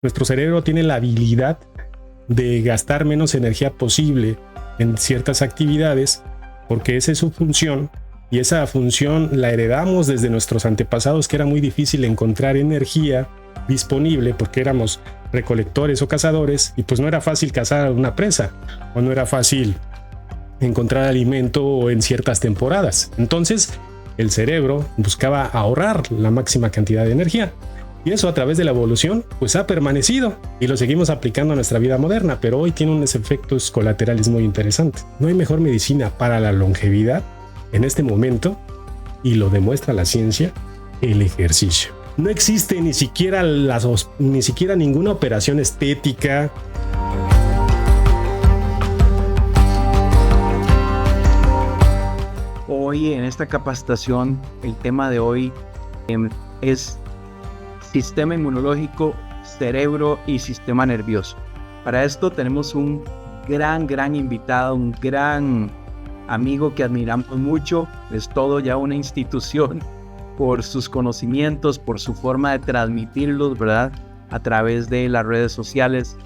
Nuestro cerebro tiene la habilidad de gastar menos energía posible en ciertas actividades porque esa es su función, y esa función la heredamos desde nuestros antepasados, que era muy difícil encontrar energía disponible porque éramos recolectores o cazadores, y pues no era fácil cazar una presa o no era fácil encontrar alimento en ciertas temporadas. Entonces el cerebro buscaba ahorrar la máxima cantidad de energía, y eso a través de la evolución pues ha permanecido y lo seguimos aplicando a nuestra vida moderna, pero hoy tiene unos efectos colaterales muy interesantes. No hay mejor medicina para la longevidad en este momento, y lo demuestra la ciencia, el ejercicio. No existe ni siquiera ninguna operación estética. Hoy en esta capacitación, el tema de hoy es sistema inmunológico, cerebro y sistema nervioso. Para esto tenemos un gran invitado, un gran amigo que admiramos mucho. Es todo ya una institución por sus conocimientos, por su forma de transmitirlos, ¿verdad? A través de las redes sociales.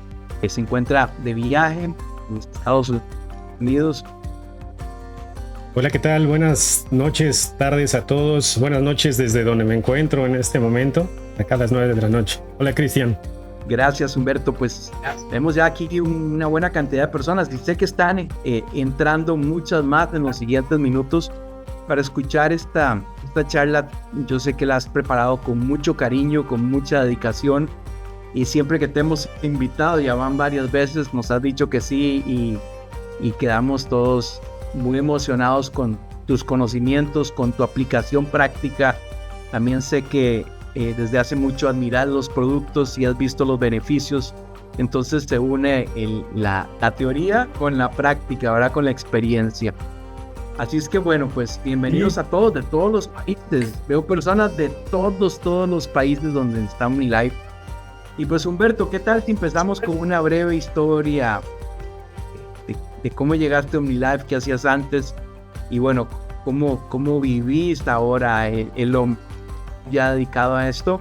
Se encuentra de viaje en Estados Unidos. Hola, ¿qué tal? Buenas noches, tardes a todos. Buenas noches desde donde me encuentro en este momento, acá a las 9 de la noche. Hola, Cristian. Gracias, Humberto. Pues tenemos ya aquí una buena cantidad de personas y sé que están entrando muchas más en los siguientes minutos para escuchar esta charla. Yo sé que la has preparado con mucho cariño, con mucha dedicación, y siempre que te hemos invitado, ya van varias veces, nos has dicho que sí, y quedamos todos muy emocionados con tus conocimientos, con tu aplicación práctica. También sé que desde hace mucho admiras los productos y has visto los beneficios. Entonces se une la teoría con la práctica, ¿verdad? Con la experiencia. Así es que bueno, pues bienvenidos a todos, de todos los países. Veo personas de todos los países donde está OmniLife. Y pues Humberto, ¿qué tal si empezamos con una breve historia de cómo llegaste a OmniLife, qué hacías antes, y bueno, cómo viviste ahora el hombre ya dedicado a esto?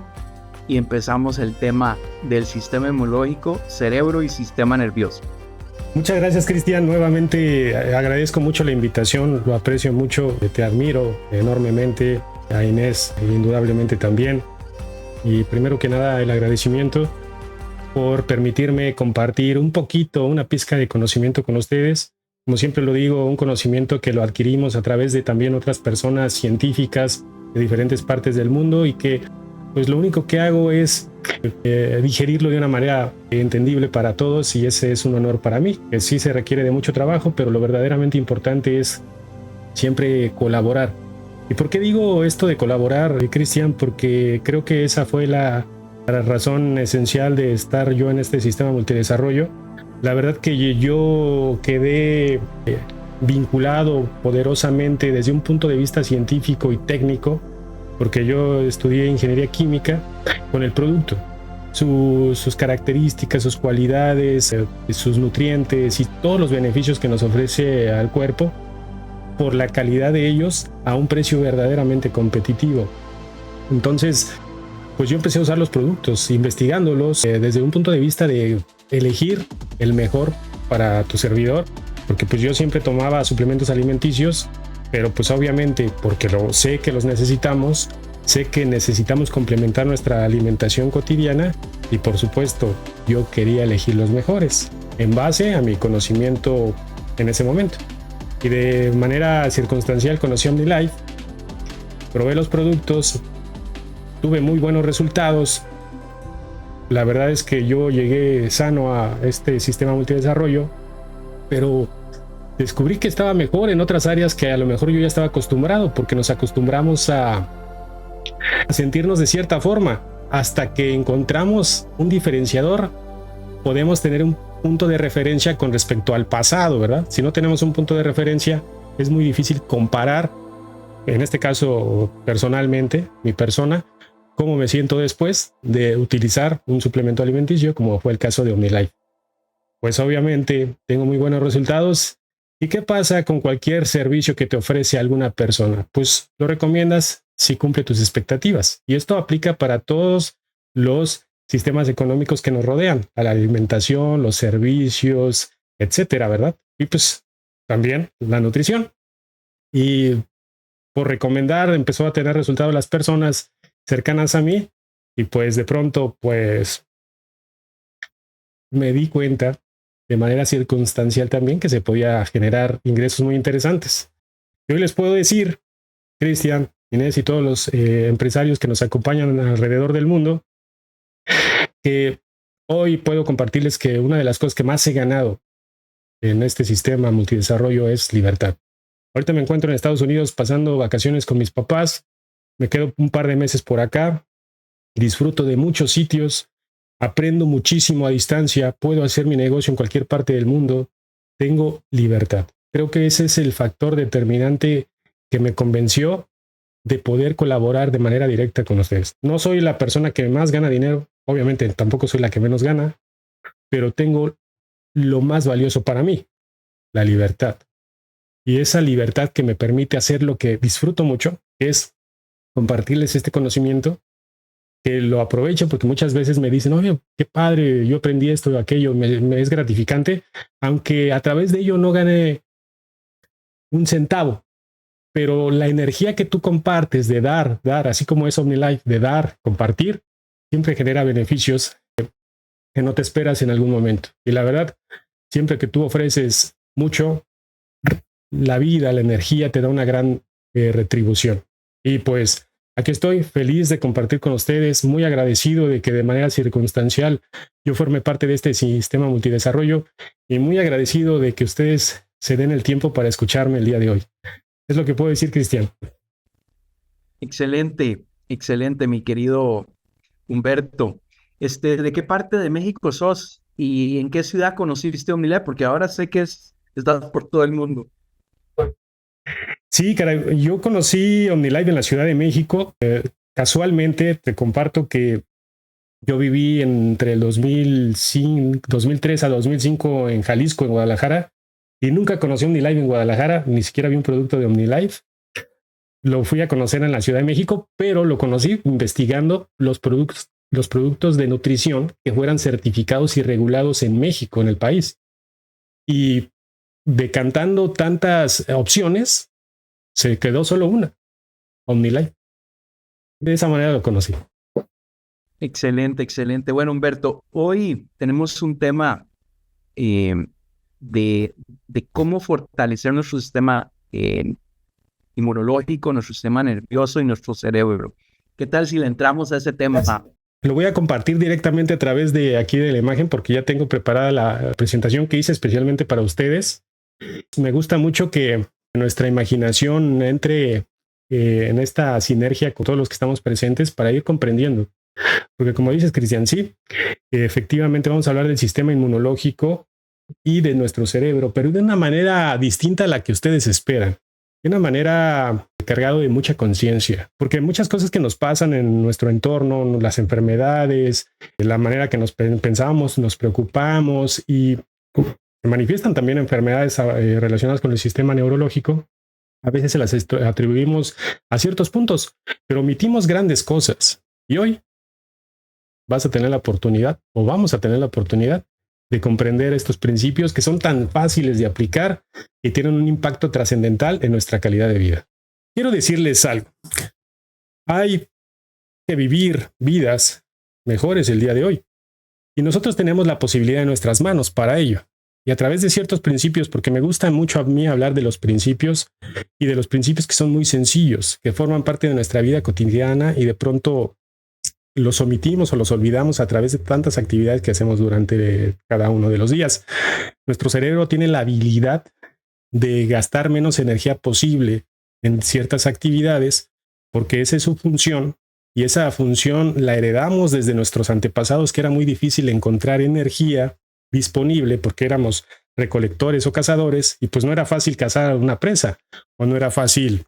Y empezamos el tema del sistema inmunológico, cerebro y sistema nervioso. Muchas gracias, Cristian. Nuevamente agradezco mucho la invitación, lo aprecio mucho, te admiro enormemente, a Inés indudablemente también, y primero que nada el agradecimiento por permitirme compartir un poquito, una pizca de conocimiento con ustedes. Como siempre lo digo, un conocimiento que lo adquirimos a través de también otras personas científicas de diferentes partes del mundo, y que pues lo único que hago es digerirlo de una manera entendible para todos, y ese es un honor para mí, que sí se requiere de mucho trabajo, pero lo verdaderamente importante es siempre colaborar. ¿Y por qué digo esto de colaborar, Cristian? Porque creo que esa fue la razón esencial de estar yo en este sistema multidesarrollo. La verdad que yo quedé vinculado poderosamente desde un punto de vista científico y técnico, porque yo estudié ingeniería química, con el producto, sus características, sus cualidades, sus nutrientes y todos los beneficios que nos ofrece al cuerpo, por la calidad de ellos a un precio verdaderamente competitivo. Entonces pues yo empecé a usar los productos, investigándolos desde un punto de vista de elegir el mejor para tu servidor, porque pues yo siempre tomaba suplementos alimenticios, pero pues obviamente porque sé que los necesitamos, sé que necesitamos complementar nuestra alimentación cotidiana, y por supuesto yo quería elegir los mejores en base a mi conocimiento en ese momento. Y de manera circunstancial conocí OmniLife, probé los productos, tuve muy buenos resultados. La verdad es que yo llegué sano a este sistema multidesarrollo, pero descubrí que estaba mejor en otras áreas que a lo mejor yo ya estaba acostumbrado, porque nos acostumbramos a sentirnos de cierta forma. Hasta que encontramos un diferenciador, podemos tener un punto de referencia con respecto al pasado, ¿verdad? Si no tenemos un punto de referencia, es muy difícil comparar, en este caso personalmente, mi persona, cómo me siento después de utilizar un suplemento alimenticio, como fue el caso de OmniLife. Pues obviamente tengo muy buenos resultados. ¿Y qué pasa con cualquier servicio que te ofrece alguna persona? Pues lo recomiendas si cumple tus expectativas. Y esto aplica para todos los sistemas económicos que nos rodean, a la alimentación, los servicios, etcétera, ¿verdad? Y pues también la nutrición. Y por recomendar empezó a tener resultados las personas cercanas a mí y pues de pronto pues me di cuenta de manera circunstancial también que se podía generar ingresos muy interesantes. Y hoy les puedo decir, Cristian, Inés y todos los empresarios que nos acompañan alrededor del mundo, que hoy puedo compartirles que una de las cosas que más he ganado en este sistema multidesarrollo es libertad. Ahorita me encuentro en Estados Unidos pasando vacaciones con mis papás, me quedo un par de meses por acá, disfruto de muchos sitios, aprendo muchísimo a distancia, puedo hacer mi negocio en cualquier parte del mundo, tengo libertad. Creo que ese es el factor determinante que me convenció de poder colaborar de manera directa con ustedes. No soy la persona que más gana dinero, obviamente tampoco soy la que menos gana, pero tengo lo más valioso para mí, la libertad. Y esa libertad que me permite hacer lo que disfruto mucho es compartirles este conocimiento, que lo aprovecho porque muchas veces me dicen, oye, qué padre, yo aprendí esto o aquello, me es gratificante, aunque a través de ello no gane un centavo. Pero la energía que tú compartes de dar, así como es OmniLife, de dar, compartir, siempre genera beneficios que no te esperas en algún momento. Y la verdad, siempre que tú ofreces mucho, la vida, la energía te da una gran retribución. Y pues aquí estoy feliz de compartir con ustedes, muy agradecido de que de manera circunstancial yo forme parte de este sistema multidesarrollo y muy agradecido de que ustedes se den el tiempo para escucharme el día de hoy. Es lo que puedo decir, Cristian. Excelente, excelente, mi querido Humberto. ¿De qué parte de México sos y en qué ciudad conociste OmniLife? Porque ahora sé que estás por todo el mundo. Sí, caray, yo conocí OmniLife en la Ciudad de México. Casualmente te comparto que yo viví entre el 2003 a 2005 en Jalisco, en Guadalajara, y nunca conocí OmniLife en Guadalajara, ni siquiera vi un producto de OmniLife. Lo fui a conocer en la Ciudad de México, pero lo conocí investigando los productos de nutrición que fueran certificados y regulados en México, en el país. Y decantando tantas opciones, se quedó solo una, OmniLife. De esa manera lo conocí. Excelente, excelente. Bueno, Humberto, hoy tenemos un tema de cómo fortalecer nuestro sistema inmunológico, nuestro sistema nervioso y nuestro cerebro. ¿Qué tal si le entramos a ese tema? Lo voy a compartir directamente a través de aquí de la imagen porque ya tengo preparada la presentación que hice especialmente para ustedes. Me gusta mucho que nuestra imaginación entre en esta sinergia con todos los que estamos presentes para ir comprendiendo. Porque como dices, Cristian, sí, efectivamente vamos a hablar del sistema inmunológico y de nuestro cerebro, pero de una manera distinta a la que ustedes esperan. De una manera cargado de mucha conciencia, porque muchas cosas que nos pasan en nuestro entorno, las enfermedades, la manera que nos pensamos, nos preocupamos y se manifiestan también enfermedades relacionadas con el sistema neurológico. A veces se las atribuimos a ciertos puntos, pero omitimos grandes cosas. Y hoy vas a tener la oportunidad, o vamos a tener la oportunidad, de comprender estos principios que son tan fáciles de aplicar y tienen un impacto trascendental en nuestra calidad de vida. Quiero decirles algo. Hay que vivir vidas mejores el día de hoy. Y nosotros tenemos la posibilidad en nuestras manos para ello. Y a través de ciertos principios, porque me gusta mucho a mí hablar de los principios y de los principios que son muy sencillos, que forman parte de nuestra vida cotidiana y de pronto los omitimos o los olvidamos a través de tantas actividades que hacemos durante cada uno de los días. Nuestro cerebro tiene la habilidad de gastar menos energía posible en ciertas actividades porque esa es su función y esa función la heredamos desde nuestros antepasados, que era muy difícil encontrar energía disponible porque éramos recolectores o cazadores y pues no era fácil cazar una presa o no era fácil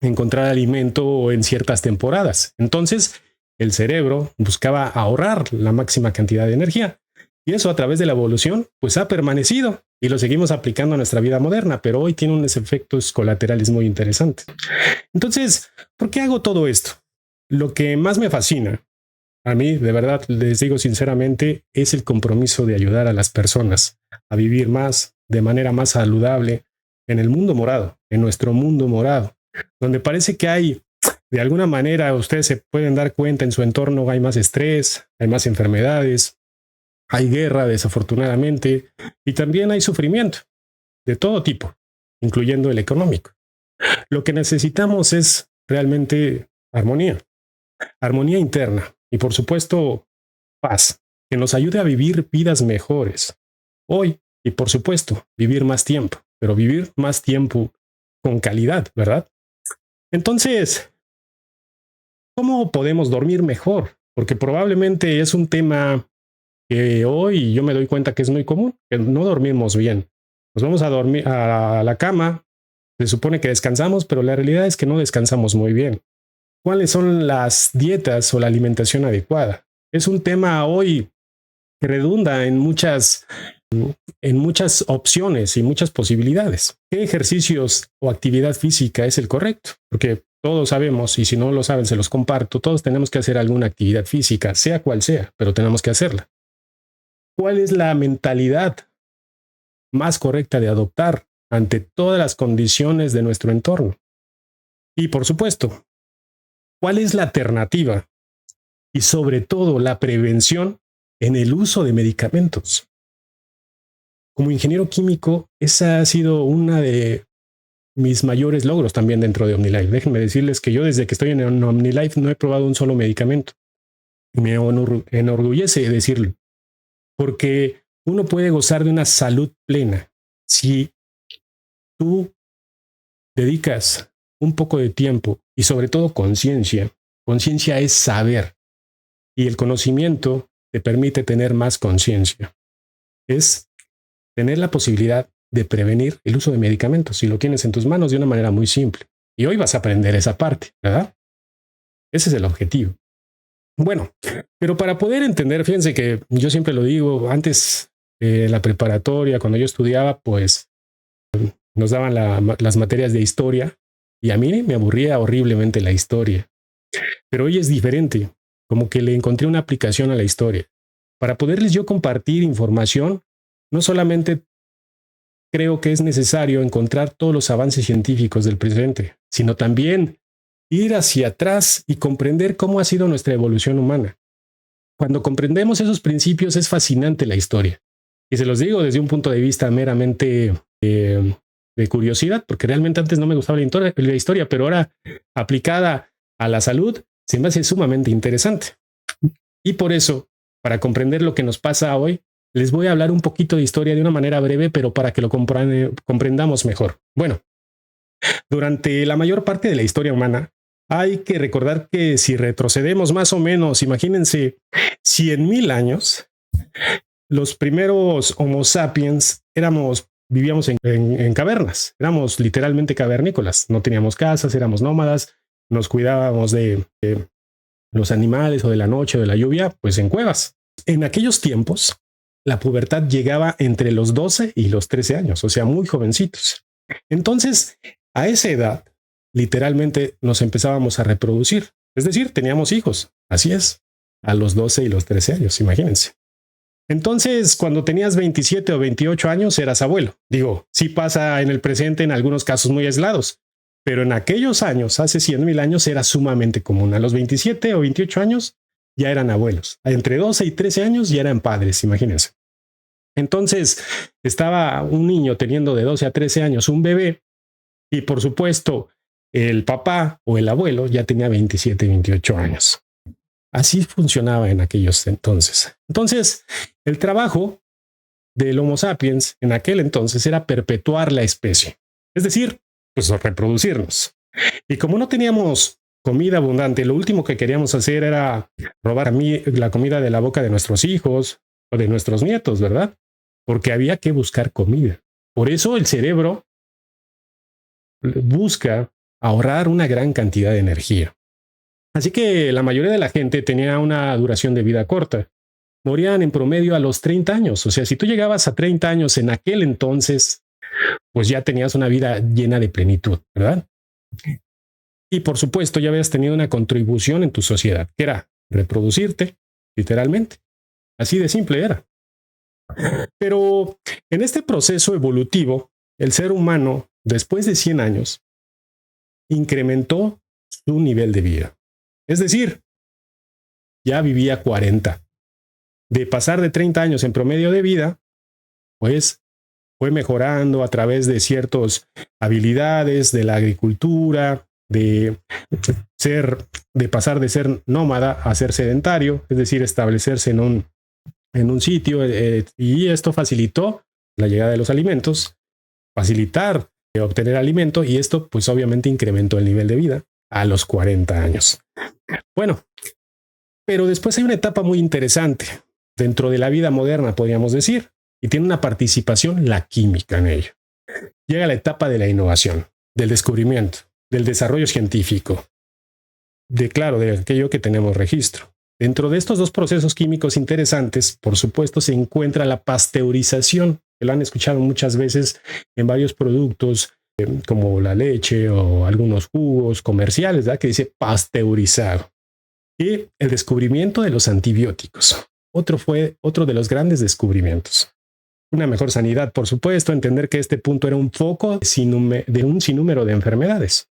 encontrar alimento en ciertas temporadas. Entonces el cerebro buscaba ahorrar la máxima cantidad de energía y eso a través de la evolución pues ha permanecido y lo seguimos aplicando a nuestra vida moderna, pero hoy tiene unos efectos colaterales muy interesantes. Entonces, ¿por qué hago todo esto? Lo que más me fascina A mí, de verdad, les digo sinceramente, es el compromiso de ayudar a las personas a vivir más, de manera más saludable, en el mundo morado, en nuestro mundo morado, donde parece que hay, de alguna manera, ustedes se pueden dar cuenta en su entorno, hay más estrés, hay más enfermedades, hay guerra, desafortunadamente, y también hay sufrimiento de todo tipo, incluyendo el económico. Lo que necesitamos es realmente armonía, armonía interna y, por supuesto, paz, que nos ayude a vivir vidas mejores hoy y, por supuesto, vivir más tiempo, pero vivir más tiempo con calidad, ¿verdad? Entonces, ¿cómo podemos dormir mejor? Porque probablemente es un tema que hoy yo me doy cuenta que es muy común, que no dormimos bien. Nos vamos a dormir a la cama, se supone que descansamos, pero la realidad es que no descansamos muy bien. ¿Cuáles son las dietas o la alimentación adecuada? Es un tema hoy que redunda en muchas opciones y muchas posibilidades. ¿Qué ejercicios o actividad física es el correcto? Porque todos sabemos, y si no lo saben, se los comparto, todos tenemos que hacer alguna actividad física, sea cual sea, pero tenemos que hacerla. ¿Cuál es la mentalidad más correcta de adoptar ante todas las condiciones de nuestro entorno? Y por supuesto, ¿cuál es la alternativa? Y sobre todo, la prevención en el uso de medicamentos. Como ingeniero químico, esa ha sido una de mis mayores logros también dentro de OmniLife. Déjenme decirles que yo desde que estoy en OmniLife no he probado un solo medicamento. Me enorgullece decirlo, porque uno puede gozar de una salud plena si tú dedicas un poco de tiempo y sobre todo conciencia. Conciencia es saber y el conocimiento te permite tener más conciencia. Es tener la posibilidad de prevenir el uso de medicamentos si lo tienes en tus manos de una manera muy simple. Y hoy vas a aprender esa parte, ¿verdad? Ese es el objetivo. Bueno, pero para poder entender, fíjense que yo siempre lo digo, antes en la preparatoria, cuando yo estudiaba, pues nos daban las materias de historia y a mí me aburría horriblemente la historia. Pero hoy es diferente, como que le encontré una aplicación a la historia. Para poderles yo compartir información, no solamente creo que es necesario encontrar todos los avances científicos del presente, sino también ir hacia atrás y comprender cómo ha sido nuestra evolución humana. Cuando comprendemos esos principios es fascinante la historia. Y se los digo desde un punto de vista meramente de curiosidad, porque realmente antes no me gustaba la historia, pero ahora aplicada a la salud se me hace sumamente interesante. Y por eso, para comprender lo que nos pasa hoy, les voy a hablar un poquito de historia de una manera breve, pero para que lo comprendamos mejor. Bueno, durante la mayor parte de la historia humana, hay que recordar que si retrocedemos más o menos, imagínense, 100,000 años, los primeros Homo sapiens vivíamos en cavernas, éramos literalmente cavernícolas, no teníamos casas, éramos nómadas, nos cuidábamos de los animales o de la noche o de la lluvia, pues en cuevas. En aquellos tiempos, la pubertad llegaba entre los 12 y los 13 años, o sea, muy jovencitos. Entonces, a esa edad, literalmente nos empezábamos a reproducir. Es decir, teníamos hijos. Así es, a los 12 y los 13 años, imagínense. Entonces, cuando tenías 27 o 28 años, eras abuelo. Digo, sí pasa en el presente en algunos casos muy aislados, pero en aquellos años, hace 100,000 años, era sumamente común. A los 27 o 28 años ya eran abuelos. Entre 12 y 13 años ya eran padres, imagínense. Entonces, estaba un niño teniendo de 12 a 13 años un bebé y, por supuesto, el papá o el abuelo ya tenía 27, 28 años. Así funcionaba en aquellos entonces. Entonces, el trabajo del Homo sapiens en aquel entonces era perpetuar la especie. Es decir, pues reproducirnos. Y como no teníamos comida abundante, lo último que queríamos hacer era robar la comida de la boca de nuestros hijos o de nuestros nietos, ¿verdad? Porque había que buscar comida. Por eso el cerebro busca ahorrar una gran cantidad de energía. Así que la mayoría de la gente tenía una duración de vida corta. Morían en promedio a los 30 años. O sea, si tú llegabas a 30 años en aquel entonces, pues ya tenías una vida llena de plenitud, ¿verdad? Y por supuesto ya habías tenido una contribución en tu sociedad, que era reproducirte, literalmente. Así de simple era. Pero en este proceso evolutivo, el ser humano, después de 100 años, incrementó su nivel de vida. Es decir, ya vivía 40. De pasar de 30 años en promedio de vida, pues fue mejorando a través de ciertas habilidades de la agricultura, de pasar de ser nómada a ser sedentario, es decir, establecerse en un sitio, y esto facilitó la llegada de los alimentos, facilitar obtener alimento, y esto pues obviamente incrementó el nivel de vida a los 40 años. Bueno, pero después hay una etapa muy interesante dentro de la vida moderna, podríamos decir, y tiene una participación la química en ello. Llega la etapa de la innovación, del descubrimiento, del desarrollo científico, de aquello que tenemos registro. Dentro de estos dos procesos químicos interesantes, por supuesto, se encuentra la pasteurización, que lo han escuchado muchas veces en varios productos, como la leche o algunos jugos comerciales, ¿verdad? Que dice pasteurizado. Y el descubrimiento de los antibióticos. Fue otro de los grandes descubrimientos. Una mejor sanidad, por supuesto, entender que este punto era un foco de un sinnúmero de enfermedades.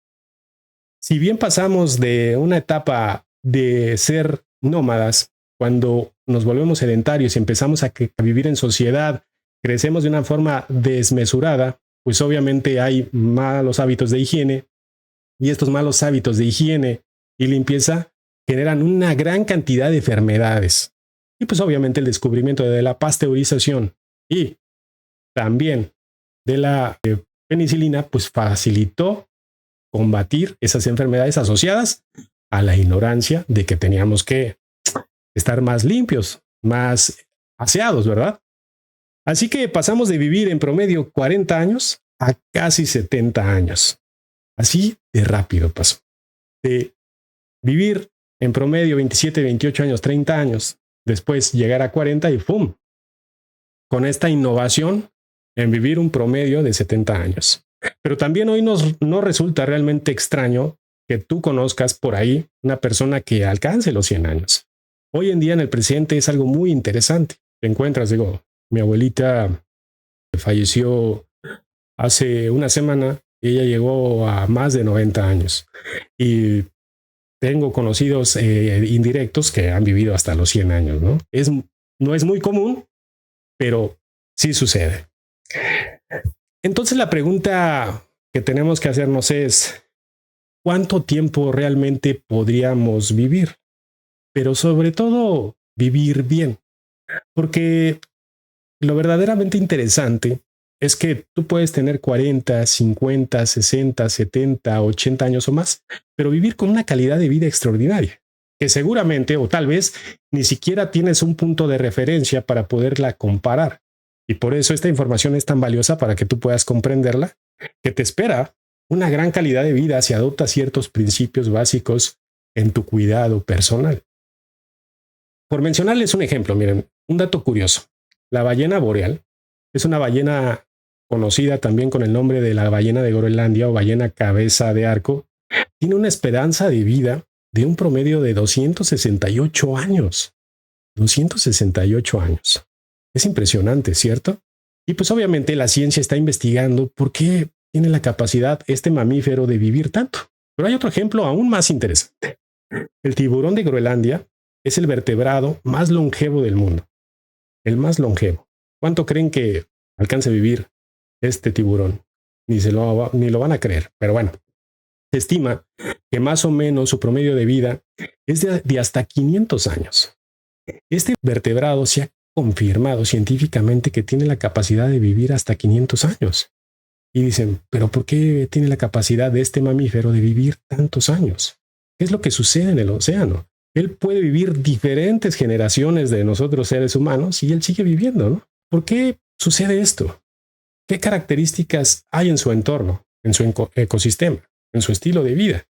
Si bien pasamos de una etapa de ser nómadas, cuando nos volvemos sedentarios y empezamos a vivir en sociedad, crecemos de una forma desmesurada, pues obviamente hay malos hábitos de higiene, y estos malos hábitos de higiene y limpieza generan una gran cantidad de enfermedades. Y pues obviamente el descubrimiento de la pasteurización y también de la penicilina pues facilitó combatir esas enfermedades asociadas a la ignorancia de que teníamos que estar más limpios, más aseados, ¿verdad? Así que pasamos de vivir en promedio 40 años a casi 70 años. Así de rápido pasó. De vivir en promedio 27, 28 años, 30 años, después llegar a 40 y ¡pum! Con esta innovación en vivir un promedio de 70 años. Pero también hoy nos resulta realmente extraño que tú conozcas por ahí una persona que alcance los 100 años. Hoy en día en el presente es algo muy interesante. Te encuentras, mi abuelita falleció hace una semana y ella llegó a más de 90 años. Y tengo conocidos indirectos que han vivido hasta los 100 años, ¿no? No es muy común, pero sí sucede. Entonces la pregunta que tenemos que hacernos es, ¿cuánto tiempo realmente podríamos vivir? Pero sobre todo, vivir bien. Porque lo verdaderamente interesante es que tú puedes tener 40, 50, 60, 70, 80 años o más, pero vivir con una calidad de vida extraordinaria, que seguramente o tal vez ni siquiera tienes un punto de referencia para poderla comparar. Y por eso esta información es tan valiosa para que tú puedas comprenderla, que te espera una gran calidad de vida si adoptas ciertos principios básicos en tu cuidado personal. Por mencionarles un ejemplo, miren, un dato curioso. La ballena boreal es una ballena conocida también con el nombre de la ballena de Groenlandia o ballena cabeza de arco. Tiene una esperanza de vida de un promedio de 268 años. 268 años. Es impresionante, ¿cierto? Y pues obviamente la ciencia está investigando por qué tiene la capacidad este mamífero de vivir tanto. Pero hay otro ejemplo aún más interesante. El tiburón de Groenlandia es el vertebrado más longevo del mundo. El más longevo. ¿Cuánto creen que alcance a vivir este tiburón? Ni lo van a creer. Pero bueno, se estima que más o menos su promedio de vida es de hasta 500 años. Este vertebrado se ha confirmado científicamente que tiene la capacidad de vivir hasta 500 años. Y dicen, ¿pero por qué tiene la capacidad de este mamífero de vivir tantos años? ¿Qué es lo que sucede en el océano? Él puede vivir diferentes generaciones de nosotros seres humanos y él sigue viviendo, ¿no? ¿Por qué sucede esto? ¿Qué características hay en su entorno, en su ecosistema, en su estilo de vida?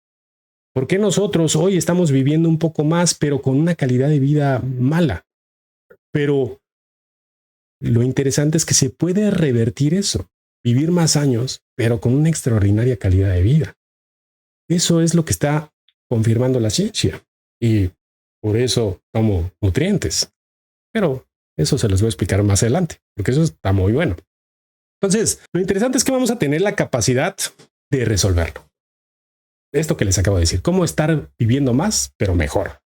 ¿Por qué nosotros hoy estamos viviendo un poco más, pero con una calidad de vida mala? Pero lo interesante es que se puede revertir eso, vivir más años, pero con una extraordinaria calidad de vida. Eso es lo que está confirmando la ciencia. Y por eso tomo nutrientes. Pero eso se los voy a explicar más adelante, porque eso está muy bueno. Entonces, lo interesante es que vamos a tener la capacidad de resolverlo. Esto que les acabo de decir, cómo estar viviendo más, pero mejor.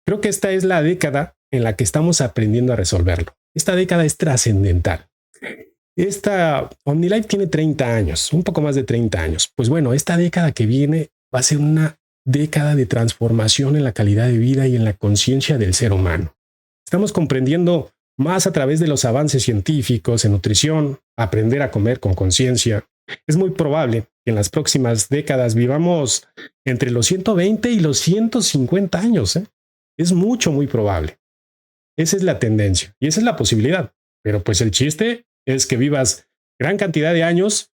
Creo que esta es la década en la que estamos aprendiendo a resolverlo. Esta década es trascendental. Esta OmniLife tiene 30 años, un poco más de 30 años. Pues bueno, esta década que viene va a ser una década de transformación en la calidad de vida y en la conciencia del ser humano. Estamos comprendiendo más a través de los avances científicos en nutrición, aprender a comer con conciencia. Es muy probable que en las próximas décadas vivamos entre los 120 y los 150 años. Es muy probable. Esa es la tendencia y esa es la posibilidad. Pero pues el chiste es que vivas gran cantidad de años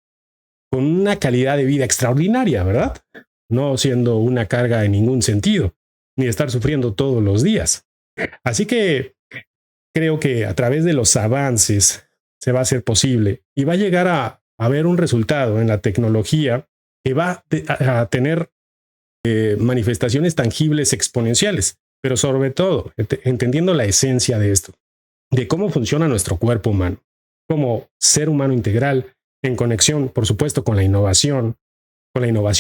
con una calidad de vida extraordinaria, ¿verdad? No siendo una carga en ningún sentido, ni estar sufriendo todos los días. Así que creo que a través de los avances se va a hacer posible y va a llegar a haber un resultado en la tecnología que va a tener manifestaciones tangibles exponenciales, pero sobre todo entendiendo la esencia de esto, de cómo funciona nuestro cuerpo humano, como ser humano integral, en conexión, por supuesto, con la innovación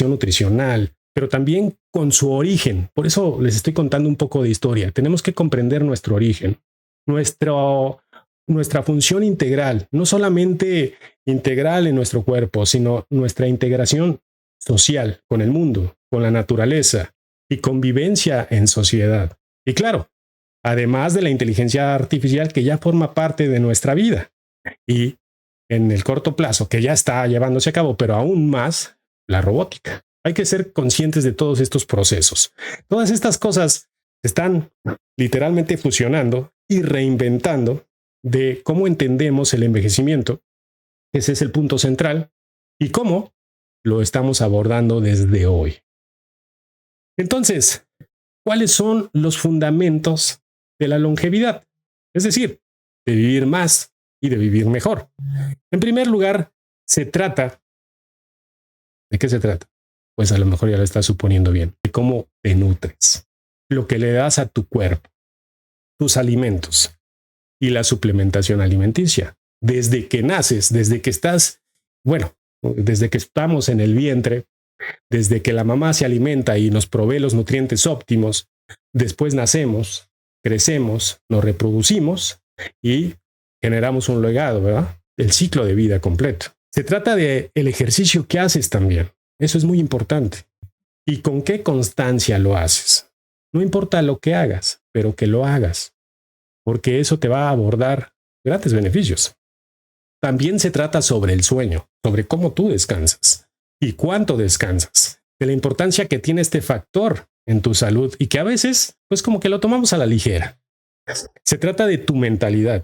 nutricional, pero también con su origen. Por eso les estoy contando un poco de historia. Tenemos que comprender nuestro origen, nuestra función integral, no solamente integral en nuestro cuerpo, sino nuestra integración social con el mundo, con la naturaleza y convivencia en sociedad. Y claro, además de la inteligencia artificial que ya forma parte de nuestra vida y en el corto plazo, que ya está llevándose a cabo, pero aún más, la robótica. Hay que ser conscientes de todos estos procesos. Todas estas cosas están literalmente fusionando y reinventando de cómo entendemos el envejecimiento. Ese es el punto central y cómo lo estamos abordando desde hoy. Entonces, ¿cuáles son los fundamentos de la longevidad? Es decir, de vivir más y de vivir mejor. En primer lugar, se trata... ¿De qué se trata? Pues a lo mejor ya lo estás suponiendo bien. De cómo te nutres, lo que le das a tu cuerpo, tus alimentos y la suplementación alimenticia. Desde que naces, desde que estás, bueno, desde que estamos en el vientre, desde que la mamá se alimenta y nos provee los nutrientes óptimos, después nacemos, crecemos, nos reproducimos y generamos un legado, ¿verdad? El ciclo de vida completo. Se trata de el ejercicio que haces también. Eso es muy importante. ¿Y con qué constancia lo haces? No importa lo que hagas, pero que lo hagas, porque eso te va a abordar grandes beneficios. También se trata sobre el sueño, sobre cómo tú descansas y cuánto descansas, de la importancia que tiene este factor en tu salud y que a veces, pues como que lo tomamos a la ligera. Se trata de tu mentalidad,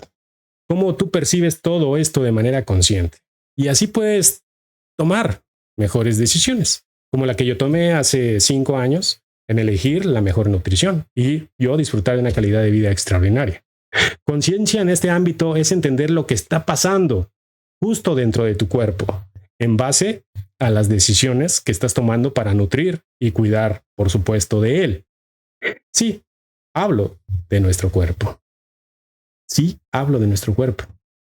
cómo tú percibes todo esto de manera consciente. Y así puedes tomar mejores decisiones, como la que yo tomé hace 5 años en elegir la mejor nutrición y yo disfrutar de una calidad de vida extraordinaria. Conciencia en este ámbito es entender lo que está pasando justo dentro de tu cuerpo, en base a las decisiones que estás tomando para nutrir y cuidar, por supuesto, de él. Sí, hablo de nuestro cuerpo. Sí, hablo de nuestro cuerpo,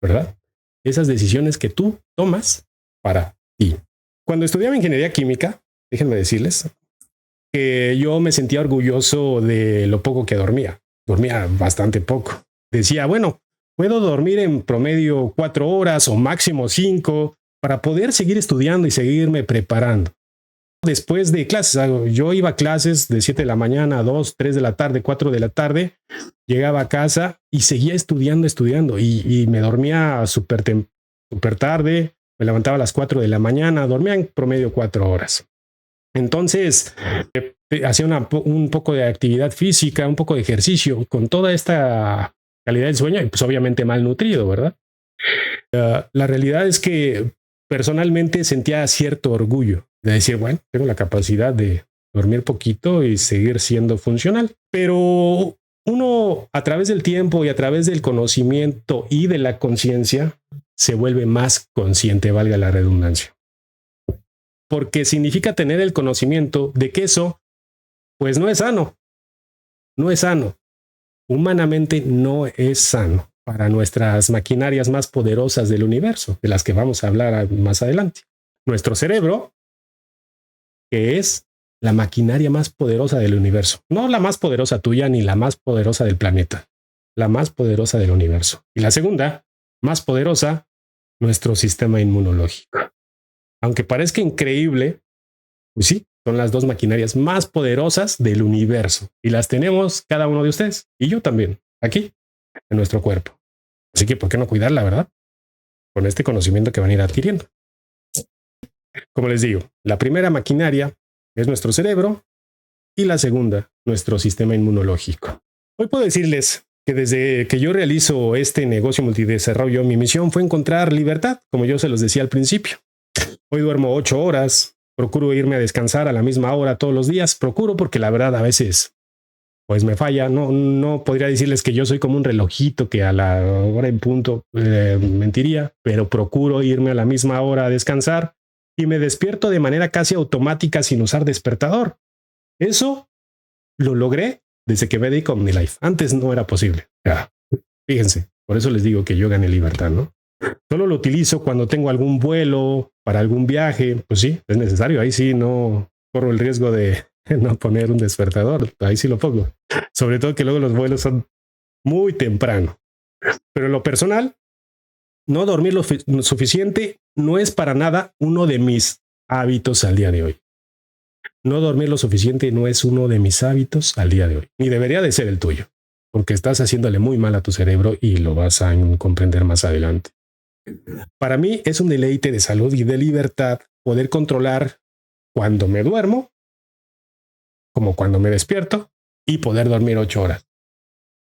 ¿verdad? Esas decisiones que tú tomas para ti. Cuando estudiaba ingeniería química, déjenme decirles que yo me sentía orgulloso de lo poco que dormía. Dormía bastante poco. Decía, bueno, puedo dormir en promedio 4 horas o máximo 5 para poder seguir estudiando y seguirme preparando. Después de clases, yo iba a clases de 7 de la mañana a 2, 3 de la tarde, 4 de la tarde, llegaba a casa y seguía estudiando y me dormía súper tarde, me levantaba a las 4 de la mañana, dormía en promedio 4 horas. Entonces, hacía un poco de actividad física, un poco de ejercicio, con toda esta calidad del sueño y pues obviamente malnutrido, ¿verdad? La realidad es que personalmente sentía cierto orgullo de decir, bueno, tengo la capacidad de dormir poquito y seguir siendo funcional. Pero uno, a través del tiempo y a través del conocimiento y de la conciencia, se vuelve más consciente, valga la redundancia. Porque significa tener el conocimiento de que eso, pues no es sano. no es sano. Humanamente no es sano para nuestras maquinarias más poderosas del universo, de las que vamos a hablar más adelante. Nuestro cerebro, que es la maquinaria más poderosa del universo. No la más poderosa tuya ni la más poderosa del planeta. La más poderosa del universo. Y la segunda, más poderosa, nuestro sistema inmunológico. Aunque parezca increíble, pues sí, son las dos maquinarias más poderosas del universo. Y las tenemos cada uno de ustedes. Y yo también, aquí, en nuestro cuerpo. Así que, ¿por qué no cuidarla, verdad? Con este conocimiento que van a ir adquiriendo. Como les digo, la primera maquinaria es nuestro cerebro y la segunda, nuestro sistema inmunológico. Hoy puedo decirles que desde que yo realizo este negocio multidesarrollo, mi misión fue encontrar libertad, como yo se los decía al principio. Hoy duermo 8 horas, procuro irme a descansar a la misma hora todos los días, procuro porque la verdad a veces pues me falla. No podría decirles que yo soy como un relojito que a la hora en punto mentiría, pero procuro irme a la misma hora a descansar y me despierto de manera casi automática sin usar despertador. Eso lo logré desde que me dedico a OmniLife. Antes no era posible. Fíjense, por eso les digo que yo gané libertad, ¿no? Solo lo utilizo cuando tengo algún vuelo, para algún viaje, pues sí, es necesario. Ahí sí no corro el riesgo de no poner un despertador. Ahí sí lo pongo. Sobre todo que luego los vuelos son muy temprano. Pero en lo personal, no dormir lo suficiente no es para nada uno de mis hábitos al día de hoy. No dormir lo suficiente no es uno de mis hábitos al día de hoy. Ni debería de ser el tuyo, porque estás haciéndole muy mal a tu cerebro y lo vas a comprender más adelante. Para mí es un deleite de salud y de libertad poder controlar cuando me duermo, como cuando me despierto, y poder dormir 8 horas.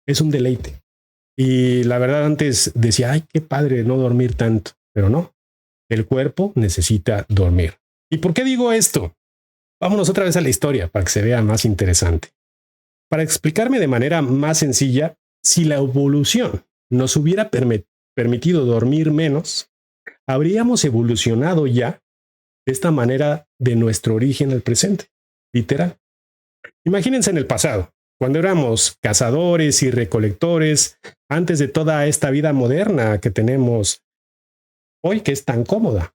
Es un deleite. Y la verdad antes decía, ay, qué padre no dormir tanto, pero no. El cuerpo necesita dormir. ¿Y por qué digo esto? Vámonos otra vez a la historia para que se vea más interesante. Para explicarme de manera más sencilla, si la evolución nos hubiera permitido dormir menos, habríamos evolucionado ya de esta manera de nuestro origen al presente, literal. Imagínense en el pasado, cuando éramos cazadores y recolectores, antes de toda esta vida moderna que tenemos hoy, que es tan cómoda.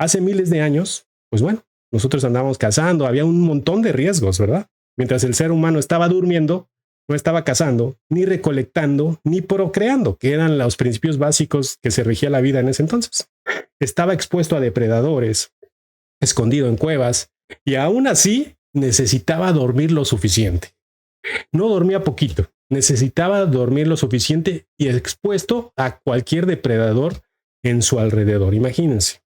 Hace miles de años, pues bueno, nosotros andábamos cazando, había un montón de riesgos, ¿verdad? Mientras el ser humano estaba durmiendo, no estaba cazando, ni recolectando, ni procreando, que eran los principios básicos que se regía la vida en ese entonces. Estaba expuesto a depredadores, escondido en cuevas, y aún así necesitaba dormir lo suficiente. No dormía poquito, necesitaba dormir lo suficiente y expuesto a cualquier depredador en su alrededor, imagínense.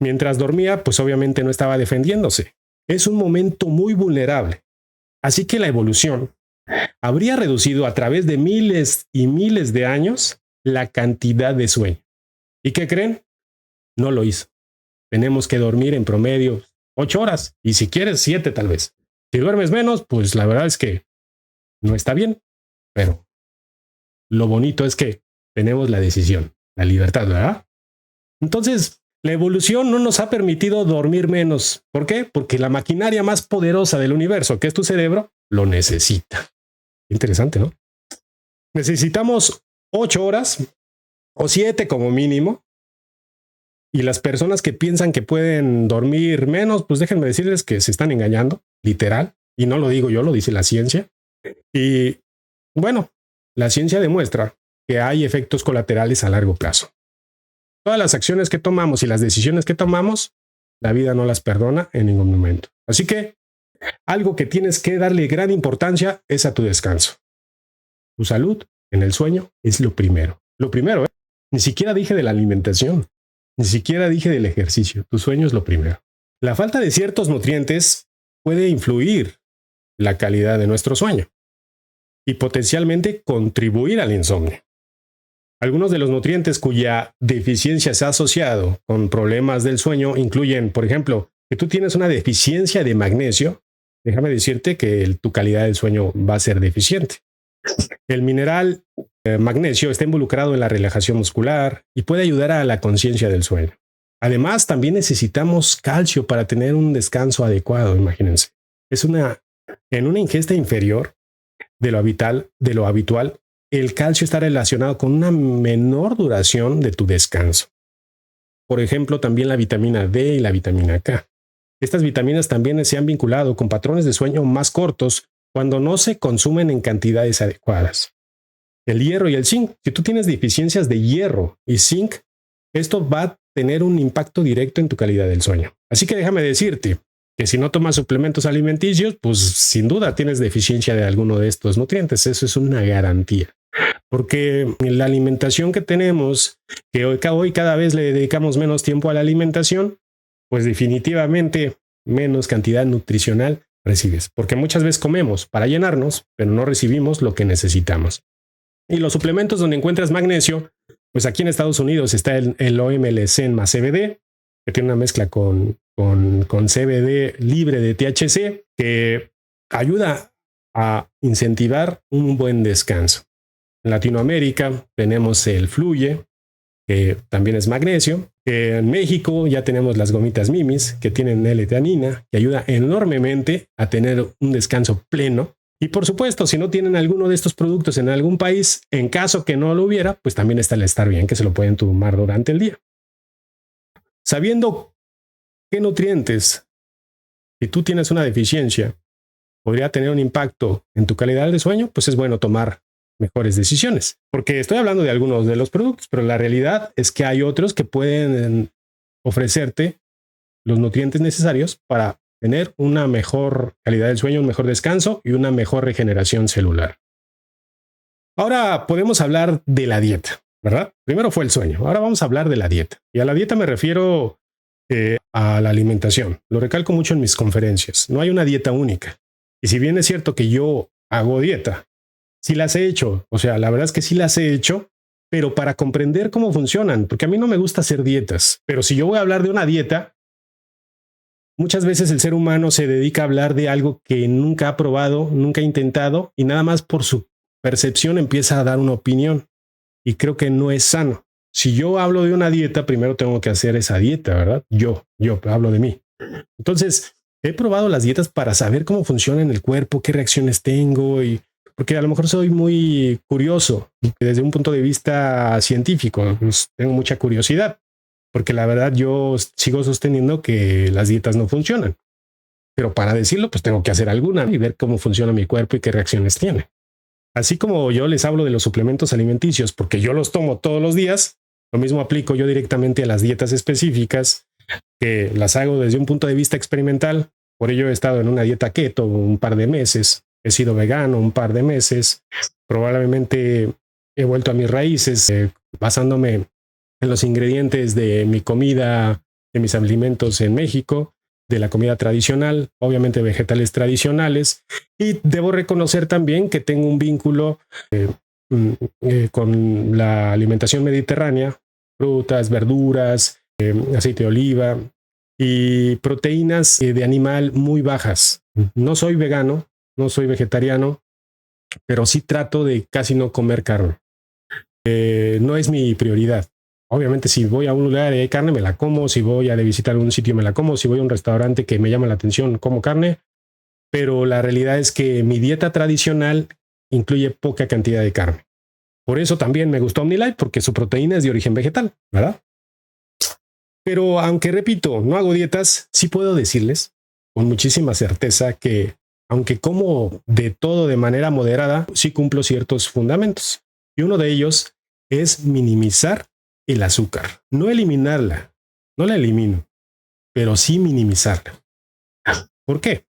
Mientras dormía, pues obviamente no estaba defendiéndose. Es un momento muy vulnerable. Así que la evolución habría reducido a través de miles y miles de años la cantidad de sueño. ¿Y qué creen? No lo hizo. Tenemos que dormir en promedio 8 horas y si quieres 7 tal vez. Si duermes menos, pues la verdad es que no está bien, pero lo bonito es que tenemos la decisión, la libertad, ¿verdad? Entonces, la evolución no nos ha permitido dormir menos. ¿Por qué? Porque la maquinaria más poderosa del universo, que es tu cerebro, lo necesita. Interesante, ¿no? Necesitamos 8 horas o 7 como mínimo. Y las personas que piensan que pueden dormir menos, pues déjenme decirles que se están engañando, literal. Y no lo digo yo, lo dice la ciencia. Y bueno, la ciencia demuestra que hay efectos colaterales a largo plazo. Todas las acciones que tomamos y las decisiones que tomamos, la vida no las perdona en ningún momento. Así que algo que tienes que darle gran importancia es a tu descanso. Tu salud en el sueño es lo primero. Lo primero, ¿eh? Ni siquiera dije de la alimentación. Ni siquiera dije del ejercicio. Tu sueño es lo primero. La falta de ciertos nutrientes puede influir en la calidad de nuestro sueño y potencialmente contribuir al insomnio. Algunos de los nutrientes cuya deficiencia se ha asociado con problemas del sueño incluyen, por ejemplo, que tú tienes una deficiencia de magnesio. Déjame decirte que tu calidad del sueño va a ser deficiente. El mineral magnesio está involucrado en la relajación muscular y puede ayudar a la conciencia del sueño. Además, también necesitamos calcio para tener un descanso adecuado, imagínense. En una ingesta inferior, de lo habitual, el calcio está relacionado con una menor duración de tu descanso. Por ejemplo, también la vitamina D y la vitamina K. Estas vitaminas también se han vinculado con patrones de sueño más cortos cuando no se consumen en cantidades adecuadas. El hierro y el zinc. Si tú tienes deficiencias de hierro y zinc, esto va a tener un impacto directo en tu calidad del sueño. Así que déjame decirte que si no tomas suplementos alimenticios, pues sin duda tienes deficiencia de alguno de estos nutrientes. Eso es una garantía. Porque la alimentación que tenemos, que hoy cada vez le dedicamos menos tiempo a la alimentación, pues definitivamente menos cantidad nutricional recibes. Porque muchas veces comemos para llenarnos, pero no recibimos lo que necesitamos. Y los suplementos donde encuentras magnesio, pues aquí en Estados Unidos está el OMLC más CBD, que tiene una mezcla con CBD libre de THC, que ayuda a incentivar un buen descanso. En Latinoamérica tenemos el Fluye, que también es magnesio. En México ya tenemos las gomitas Mimis, que tienen L-teanina, que ayuda enormemente a tener un descanso pleno. Y por supuesto, si no tienen alguno de estos productos en algún país, en caso que no lo hubiera, pues también está el Estar Bien, que se lo pueden tomar durante el día. Sabiendo qué nutrientes, si tú tienes una deficiencia, podría tener un impacto en tu calidad de sueño, pues es bueno tomar mejores decisiones. Porque estoy hablando de algunos de los productos, pero la realidad es que hay otros que pueden ofrecerte los nutrientes necesarios para tener una mejor calidad del sueño, un mejor descanso y una mejor regeneración celular. Ahora podemos hablar de la dieta, ¿verdad? Primero fue el sueño, ahora vamos a hablar de la dieta. Y a la dieta me refiero a la alimentación. Lo recalco mucho en mis conferencias. No hay una dieta única. Y si bien es cierto que yo hago dieta, sí las he hecho. O sea, la verdad es que sí las he hecho, pero para comprender cómo funcionan, porque a mí no me gusta hacer dietas. Pero si yo voy a hablar de una dieta, muchas veces el ser humano se dedica a hablar de algo que nunca ha probado, nunca ha intentado, y nada más por su percepción empieza a dar una opinión. Y creo que no es sano. Si yo hablo de una dieta, primero tengo que hacer esa dieta, ¿verdad? Yo hablo de mí. Entonces, he probado las dietas para saber cómo funciona en el cuerpo, qué reacciones tengo, y porque a lo mejor soy muy curioso desde un punto de vista científico, pues tengo mucha curiosidad, porque la verdad yo sigo sosteniendo que las dietas no funcionan. Pero para decirlo, pues tengo que hacer alguna y ver cómo funciona mi cuerpo y qué reacciones tiene. Así como yo les hablo de los suplementos alimenticios, porque yo los tomo todos los días, lo mismo aplico yo directamente a las dietas específicas, que las hago desde un punto de vista experimental. Por ello he estado en una dieta keto un par de meses, he sido vegano un par de meses, probablemente he vuelto a mis raíces basándome en los ingredientes de mi comida, de mis alimentos en México, de la comida tradicional, obviamente vegetales tradicionales, y debo reconocer también que tengo un vínculo con la alimentación mediterránea, frutas, verduras, aceite de oliva y proteínas de animal muy bajas. No soy vegano, no soy vegetariano, pero sí trato de casi no comer carne. No es mi prioridad. Obviamente si voy a un lugar y hay carne me la como, si voy a visitar un sitio me la como, si voy a un restaurante que me llama la atención como carne, pero la realidad es que mi dieta tradicional incluye poca cantidad de carne. Por eso también me gustó OmniLife, porque su proteína es de origen vegetal, ¿verdad? Pero aunque repito, no hago dietas, sí puedo decirles con muchísima certeza que aunque como de todo de manera moderada, sí cumplo ciertos fundamentos. Y uno de ellos es minimizar el azúcar, no eliminarla, no la elimino, pero sí minimizarla. ¿Por qué?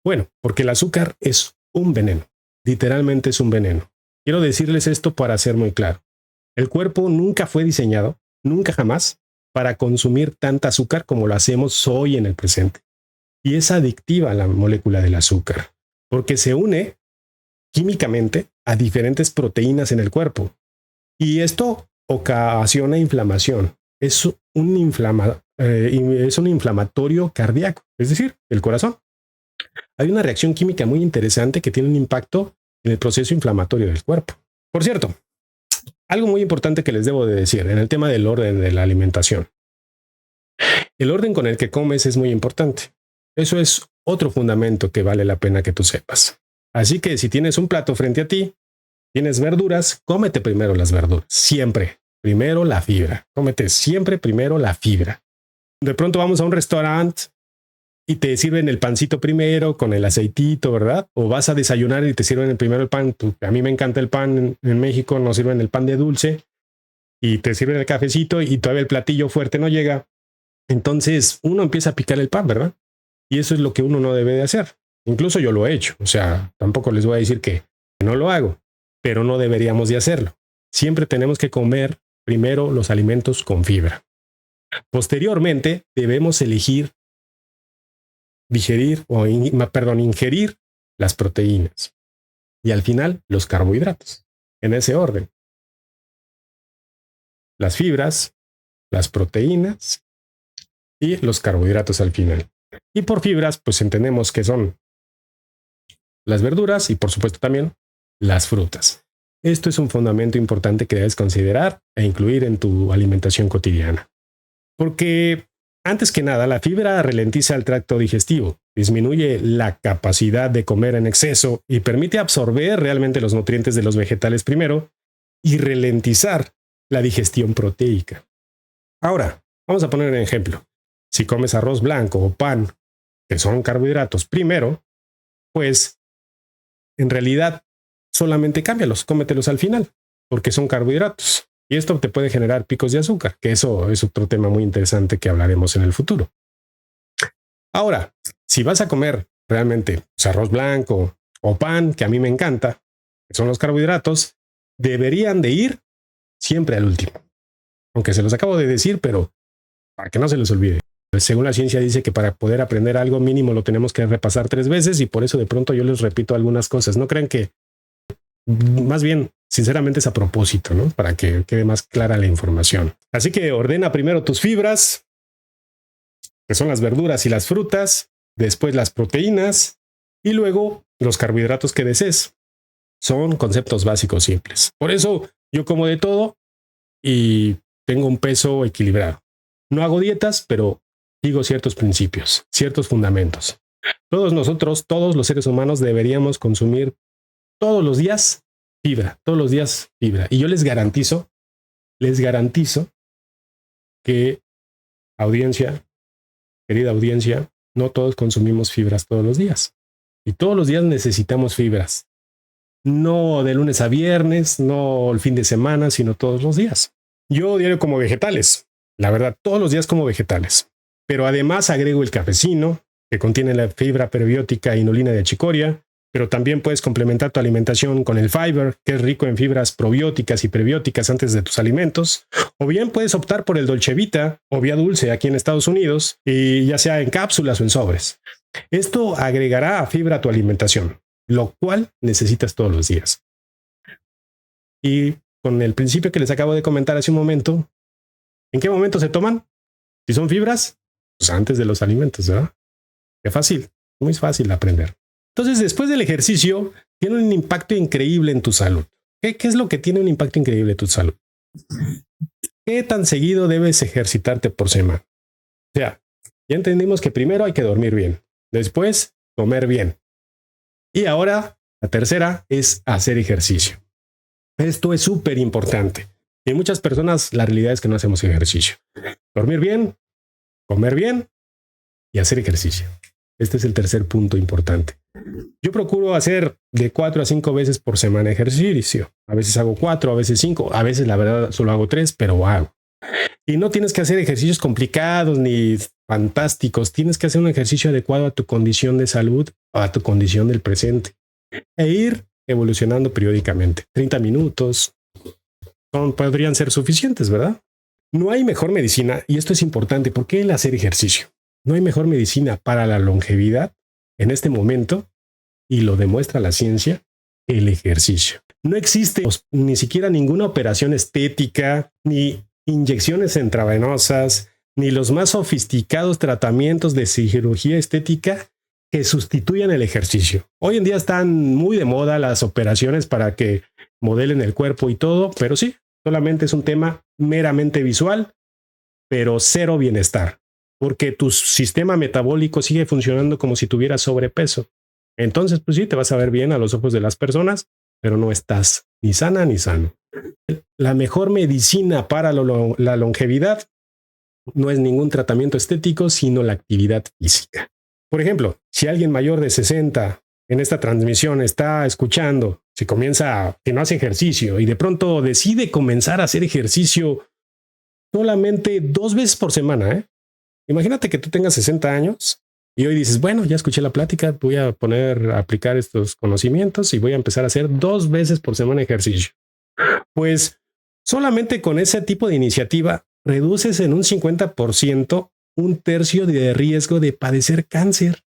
Bueno, porque el azúcar es un veneno, literalmente es un veneno. Quiero decirles esto para ser muy claro. El cuerpo nunca fue diseñado, nunca jamás, para consumir tanta azúcar como lo hacemos hoy en el presente. Y es adictiva la molécula del azúcar, porque se une químicamente a diferentes proteínas en el cuerpo. Y esto ocasiona inflamación. Es un inflamatorio cardíaco, es decir, el corazón. Hay una reacción química muy interesante que tiene un impacto en el proceso inflamatorio del cuerpo. Por cierto, algo muy importante que les debo de decir en el tema del orden de la alimentación. El orden con el que comes es muy importante. Eso es otro fundamento que vale la pena que tú sepas. Así que si tienes un plato frente a ti, tienes verduras, cómete primero las verduras. Siempre. Primero la fibra. Cómete siempre primero la fibra. De pronto vamos a un restaurante y te sirven el pancito primero con el aceitito, ¿verdad? O vas a desayunar y te sirven el primero el pan. A mí me encanta el pan en México, nos sirven el pan de dulce y te sirven el cafecito y todavía el platillo fuerte no llega. Entonces uno empieza a picar el pan, ¿verdad? Y eso es lo que uno no debe de hacer. Incluso yo lo he hecho. O sea, tampoco les voy a decir que no lo hago, pero no deberíamos de hacerlo. Siempre tenemos que comer primero los alimentos con fibra. Posteriormente debemos ingerir las proteínas y al final los carbohidratos, en ese orden. Las fibras, las proteínas y los carbohidratos al final. Y por fibras, pues entendemos que son las verduras y por supuesto también las frutas. Esto es un fundamento importante que debes considerar e incluir en tu alimentación cotidiana. Porque antes que nada, la fibra ralentiza el tracto digestivo, disminuye la capacidad de comer en exceso y permite absorber realmente los nutrientes de los vegetales primero y ralentizar la digestión proteica. Ahora, vamos a poner un ejemplo. Si comes arroz blanco o pan, que son carbohidratos primero, pues en realidad solamente cámbialos, cómetelos al final, porque son carbohidratos. Y esto te puede generar picos de azúcar, que eso es otro tema muy interesante que hablaremos en el futuro. Ahora, si vas a comer realmente arroz blanco o pan, que a mí me encanta, que son los carbohidratos, deberían de ir siempre al último. Aunque se los acabo de decir, pero para que no se les olvide. Según la ciencia dice que para poder aprender algo mínimo lo tenemos que repasar 3 veces y por eso de pronto yo les repito algunas cosas. No crean que, más bien, sinceramente es a propósito, ¿no? Para que quede más clara la información. Así que ordena primero tus fibras, que son las verduras y las frutas, después las proteínas y luego los carbohidratos que desees. Son conceptos básicos simples. Por eso yo como de todo y tengo un peso equilibrado. No hago dietas, pero sigo ciertos principios, ciertos fundamentos. Todos nosotros, todos los seres humanos deberíamos consumir todos los días fibra, todos los días fibra. Y yo les garantizo que querida audiencia, no todos consumimos fibras todos los días. Y todos los días necesitamos fibras. No de lunes a viernes, no el fin de semana, sino todos los días. Yo diario como vegetales. La verdad, todos los días como vegetales. Pero además agrego el cafecino, que contiene la fibra prebiótica e inulina de chicoria, pero también puedes complementar tu alimentación con el fiber, que es rico en fibras probióticas y prebióticas antes de tus alimentos, o bien puedes optar por el Dolce Vita o Vía Dulce aquí en Estados Unidos, y ya sea en cápsulas o en sobres. Esto agregará fibra a tu alimentación, lo cual necesitas todos los días. Y con el principio que les acabo de comentar hace un momento, ¿en qué momento se toman? Si son fibras, pues antes de los alimentos, ¿verdad? Qué fácil, muy fácil de aprender. Entonces, después del ejercicio, tiene un impacto increíble en tu salud. ¿Qué es lo que tiene un impacto increíble en tu salud? ¿Qué tan seguido debes ejercitarte por semana? O sea, ya entendimos que primero hay que dormir bien, después comer bien. Y ahora, la tercera es hacer ejercicio. Esto es súper importante. Y muchas personas, la realidad es que no hacemos ejercicio. Dormir bien, comer bien y hacer ejercicio. Este es el tercer punto importante. Yo procuro hacer de 4 a 5 veces por semana ejercicio. A veces hago 4, a veces 5, a veces la verdad solo hago 3, pero hago. Y no tienes que hacer ejercicios complicados ni fantásticos. Tienes que hacer un ejercicio adecuado a tu condición de salud o a tu condición del presente. E ir evolucionando periódicamente. 30 minutos podrían ser suficientes, ¿verdad? No hay mejor medicina, y esto es importante, ¿por qué el hacer ejercicio? No hay mejor medicina para la longevidad en este momento, y lo demuestra la ciencia, el ejercicio. No existe ni siquiera ninguna operación estética, ni inyecciones intravenosas, ni los más sofisticados tratamientos de cirugía estética que sustituyan el ejercicio. Hoy en día están muy de moda las operaciones para que modelen el cuerpo y todo, pero sí, solamente es un tema meramente visual, pero cero bienestar, porque tu sistema metabólico sigue funcionando como si tuvieras sobrepeso. Entonces, pues sí, te vas a ver bien a los ojos de las personas, pero no estás ni sana ni sano. La mejor medicina para la longevidad no es ningún tratamiento estético, sino la actividad física. Por ejemplo, si alguien mayor de 60 en esta transmisión está escuchando, si comienza que no hace ejercicio y de pronto decide comenzar a hacer ejercicio solamente 2 veces por semana, ¿eh? Imagínate que tú tengas 60 años y hoy dices, bueno, ya escuché la plática, voy a aplicar estos conocimientos y voy a empezar a hacer 2 veces por semana ejercicio. Pues solamente con ese tipo de iniciativa reduces en un 50% un tercio de riesgo de padecer cáncer.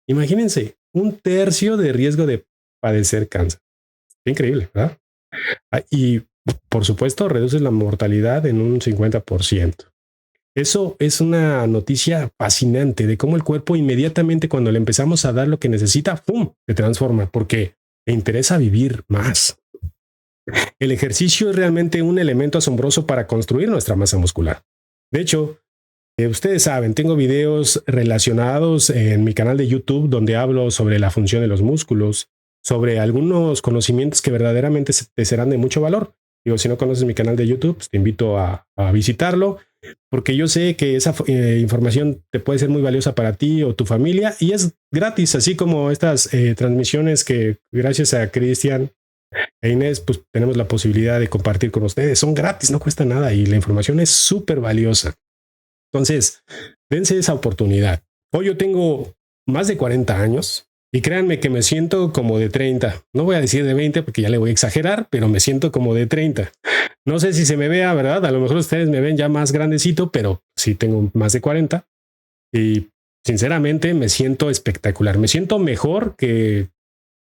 Imagínense, un tercio de riesgo de padecer cáncer. Increíble, ¿verdad? Y por supuesto, reduces la mortalidad en un 50%. Eso es una noticia fascinante de cómo el cuerpo inmediatamente cuando le empezamos a dar lo que necesita, ¡pum!, se transforma porque le interesa vivir más. El ejercicio es realmente un elemento asombroso para construir nuestra masa muscular. De hecho, ustedes saben, tengo videos relacionados en mi canal de YouTube donde hablo sobre la función de los músculos, sobre algunos conocimientos que verdaderamente te serán de mucho valor. Digo, si no conoces mi canal de YouTube, pues te invito a visitarlo, porque yo sé que esa información te puede ser muy valiosa para ti o tu familia y es gratis, así como estas transmisiones que gracias a Cristian e Inés, pues tenemos la posibilidad de compartir con ustedes. Son gratis, no cuesta nada y la información es súper valiosa. Entonces, dense esa oportunidad. Hoy yo tengo más de 40 años y créanme que me siento como de 30. No voy a decir de 20 porque ya le voy a exagerar, pero me siento como de 30. No sé si se me vea, ¿verdad? A lo mejor ustedes me ven ya más grandecito, pero sí tengo más de 40 y sinceramente me siento espectacular. Me siento mejor que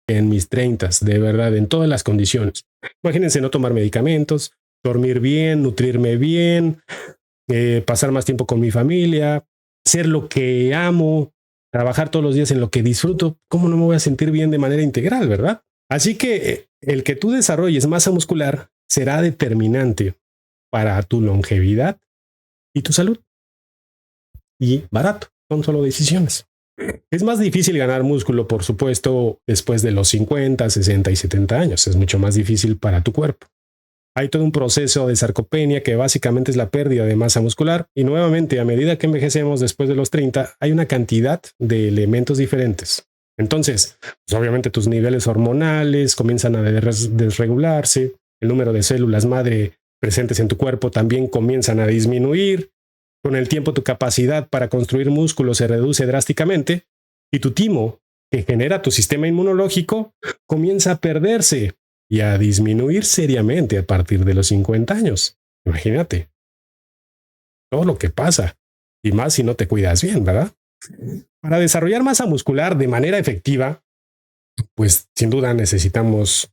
en mis 30, de verdad, en todas las condiciones. Imagínense no tomar medicamentos, dormir bien, nutrirme bien, pasar más tiempo con mi familia, hacer lo que amo, trabajar todos los días en lo que disfruto. ¿Cómo no me voy a sentir bien de manera integral, verdad? Así que el que tú desarrolles masa muscular será determinante para tu longevidad y tu salud. Y barato, son solo decisiones. Es más difícil ganar músculo, por supuesto, después de los 50, 60 y 70 años. Es mucho más difícil para tu cuerpo. Hay todo un proceso de sarcopenia que básicamente es la pérdida de masa muscular y nuevamente a medida que envejecemos después de los 30 hay una cantidad de elementos diferentes. Entonces, pues obviamente tus niveles hormonales comienzan a desregularse, el número de células madre presentes en tu cuerpo también comienzan a disminuir. Con el tiempo tu capacidad para construir músculo se reduce drásticamente y tu timo, que genera tu sistema inmunológico, comienza a perderse y a disminuir seriamente a partir de los 50 años. Imagínate todo lo que pasa y más si no te cuidas bien, ¿verdad? Para desarrollar masa muscular de manera efectiva, pues sin duda necesitamos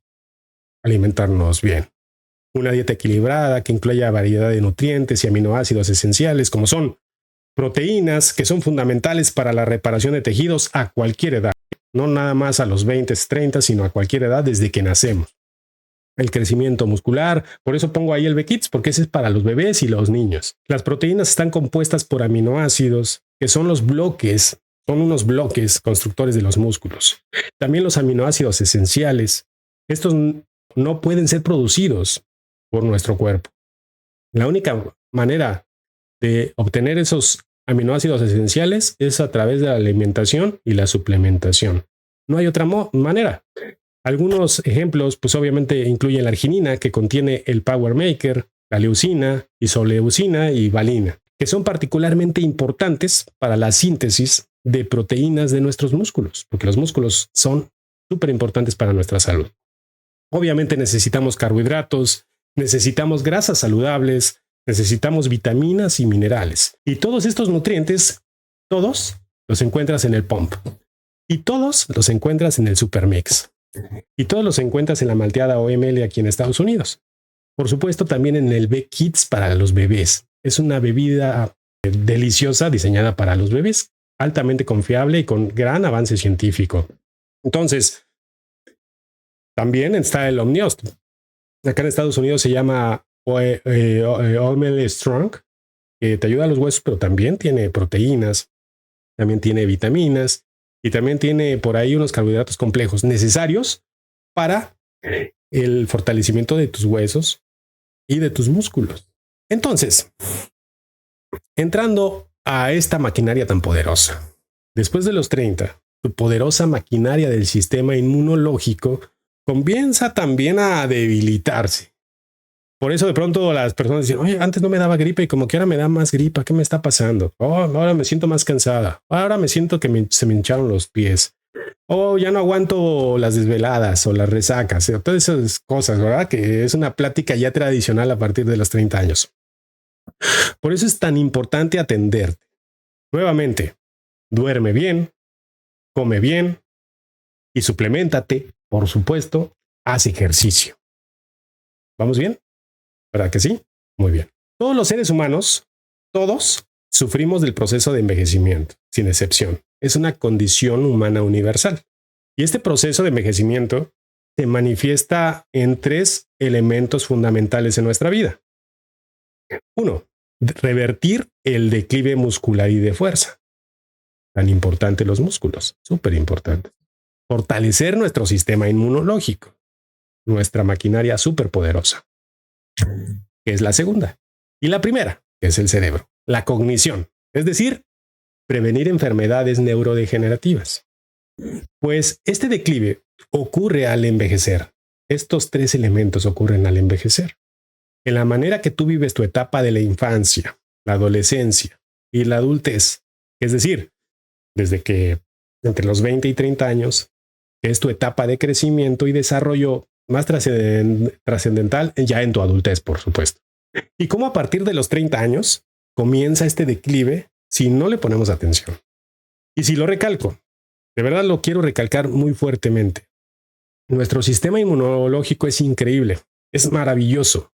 alimentarnos bien. Una dieta equilibrada que incluya variedad de nutrientes y aminoácidos esenciales como son proteínas que son fundamentales para la reparación de tejidos a cualquier edad, no nada más a los 20, 30, sino a cualquier edad desde que nacemos. El crecimiento muscular, por eso pongo ahí el B-Kids, porque ese es para los bebés y los niños. Las proteínas están compuestas por aminoácidos, que son los bloques, son unos bloques constructores de los músculos. También los aminoácidos esenciales. Estos no pueden ser producidos por nuestro cuerpo. La única manera de obtener esos aminoácidos esenciales es a través de la alimentación y la suplementación. No hay otra manera. Algunos ejemplos, pues obviamente incluyen la arginina, que contiene el Power Maker, la leucina, isoleucina y valina, que son particularmente importantes para la síntesis de proteínas de nuestros músculos, porque los músculos son súper importantes para nuestra salud. Obviamente necesitamos carbohidratos, necesitamos grasas saludables, necesitamos vitaminas y minerales. Y todos estos nutrientes, todos los encuentras en el Pump. Y todos los encuentras en el Supermix. Y todos los encuentras en la malteada OML aquí en Estados Unidos. Por supuesto, también en el B-Kids para los bebés. Es una bebida deliciosa diseñada para los bebés, altamente confiable y con gran avance científico. Entonces, también está el Omniost. Acá en Estados Unidos se llama OML Strong, que te ayuda a los huesos, pero también tiene proteínas, también tiene vitaminas y también tiene por ahí unos carbohidratos complejos necesarios para el fortalecimiento de tus huesos y de tus músculos. Entonces, entrando a esta maquinaria tan poderosa, después de los 30, tu poderosa maquinaria del sistema inmunológico comienza también a debilitarse. Por eso de pronto las personas dicen, oye, antes no me daba gripe y como que ahora me da más gripa, ¿qué me está pasando? Oh, ahora me siento más cansada, ahora me siento que se me hincharon los pies. Oh, ya no aguanto las desveladas o las resacas, o todas esas cosas, ¿verdad? Que es una plática ya tradicional a partir de los 30 años. Por eso es tan importante atenderte. Nuevamente, duerme bien, come bien y supleméntate, por supuesto, haz ejercicio. ¿Vamos bien? ¿Verdad que sí? Muy bien. Todos los seres humanos, todos, sufrimos del proceso de envejecimiento, sin excepción. Es una condición humana universal. Y este proceso de envejecimiento se manifiesta en 3 elementos fundamentales en nuestra vida. 1. Revertir el declive muscular y de fuerza. Tan importante los músculos, súper importante. Fortalecer nuestro sistema inmunológico, nuestra maquinaria súper poderosa, que es la segunda. Y la primera, que es el cerebro, la cognición, es decir, prevenir enfermedades neurodegenerativas. Pues este declive ocurre al envejecer. Estos 3 elementos ocurren al envejecer. En la manera que tú vives tu etapa de la infancia, la adolescencia y la adultez, es decir, desde que entre los 20 y 30 años, que es tu etapa de crecimiento y desarrollo más trascendental ya en tu adultez, por supuesto. Y cómo a partir de los 30 años comienza este declive si no le ponemos atención. Y si lo recalco, de verdad lo quiero recalcar muy fuertemente. Nuestro sistema inmunológico es increíble, es maravilloso.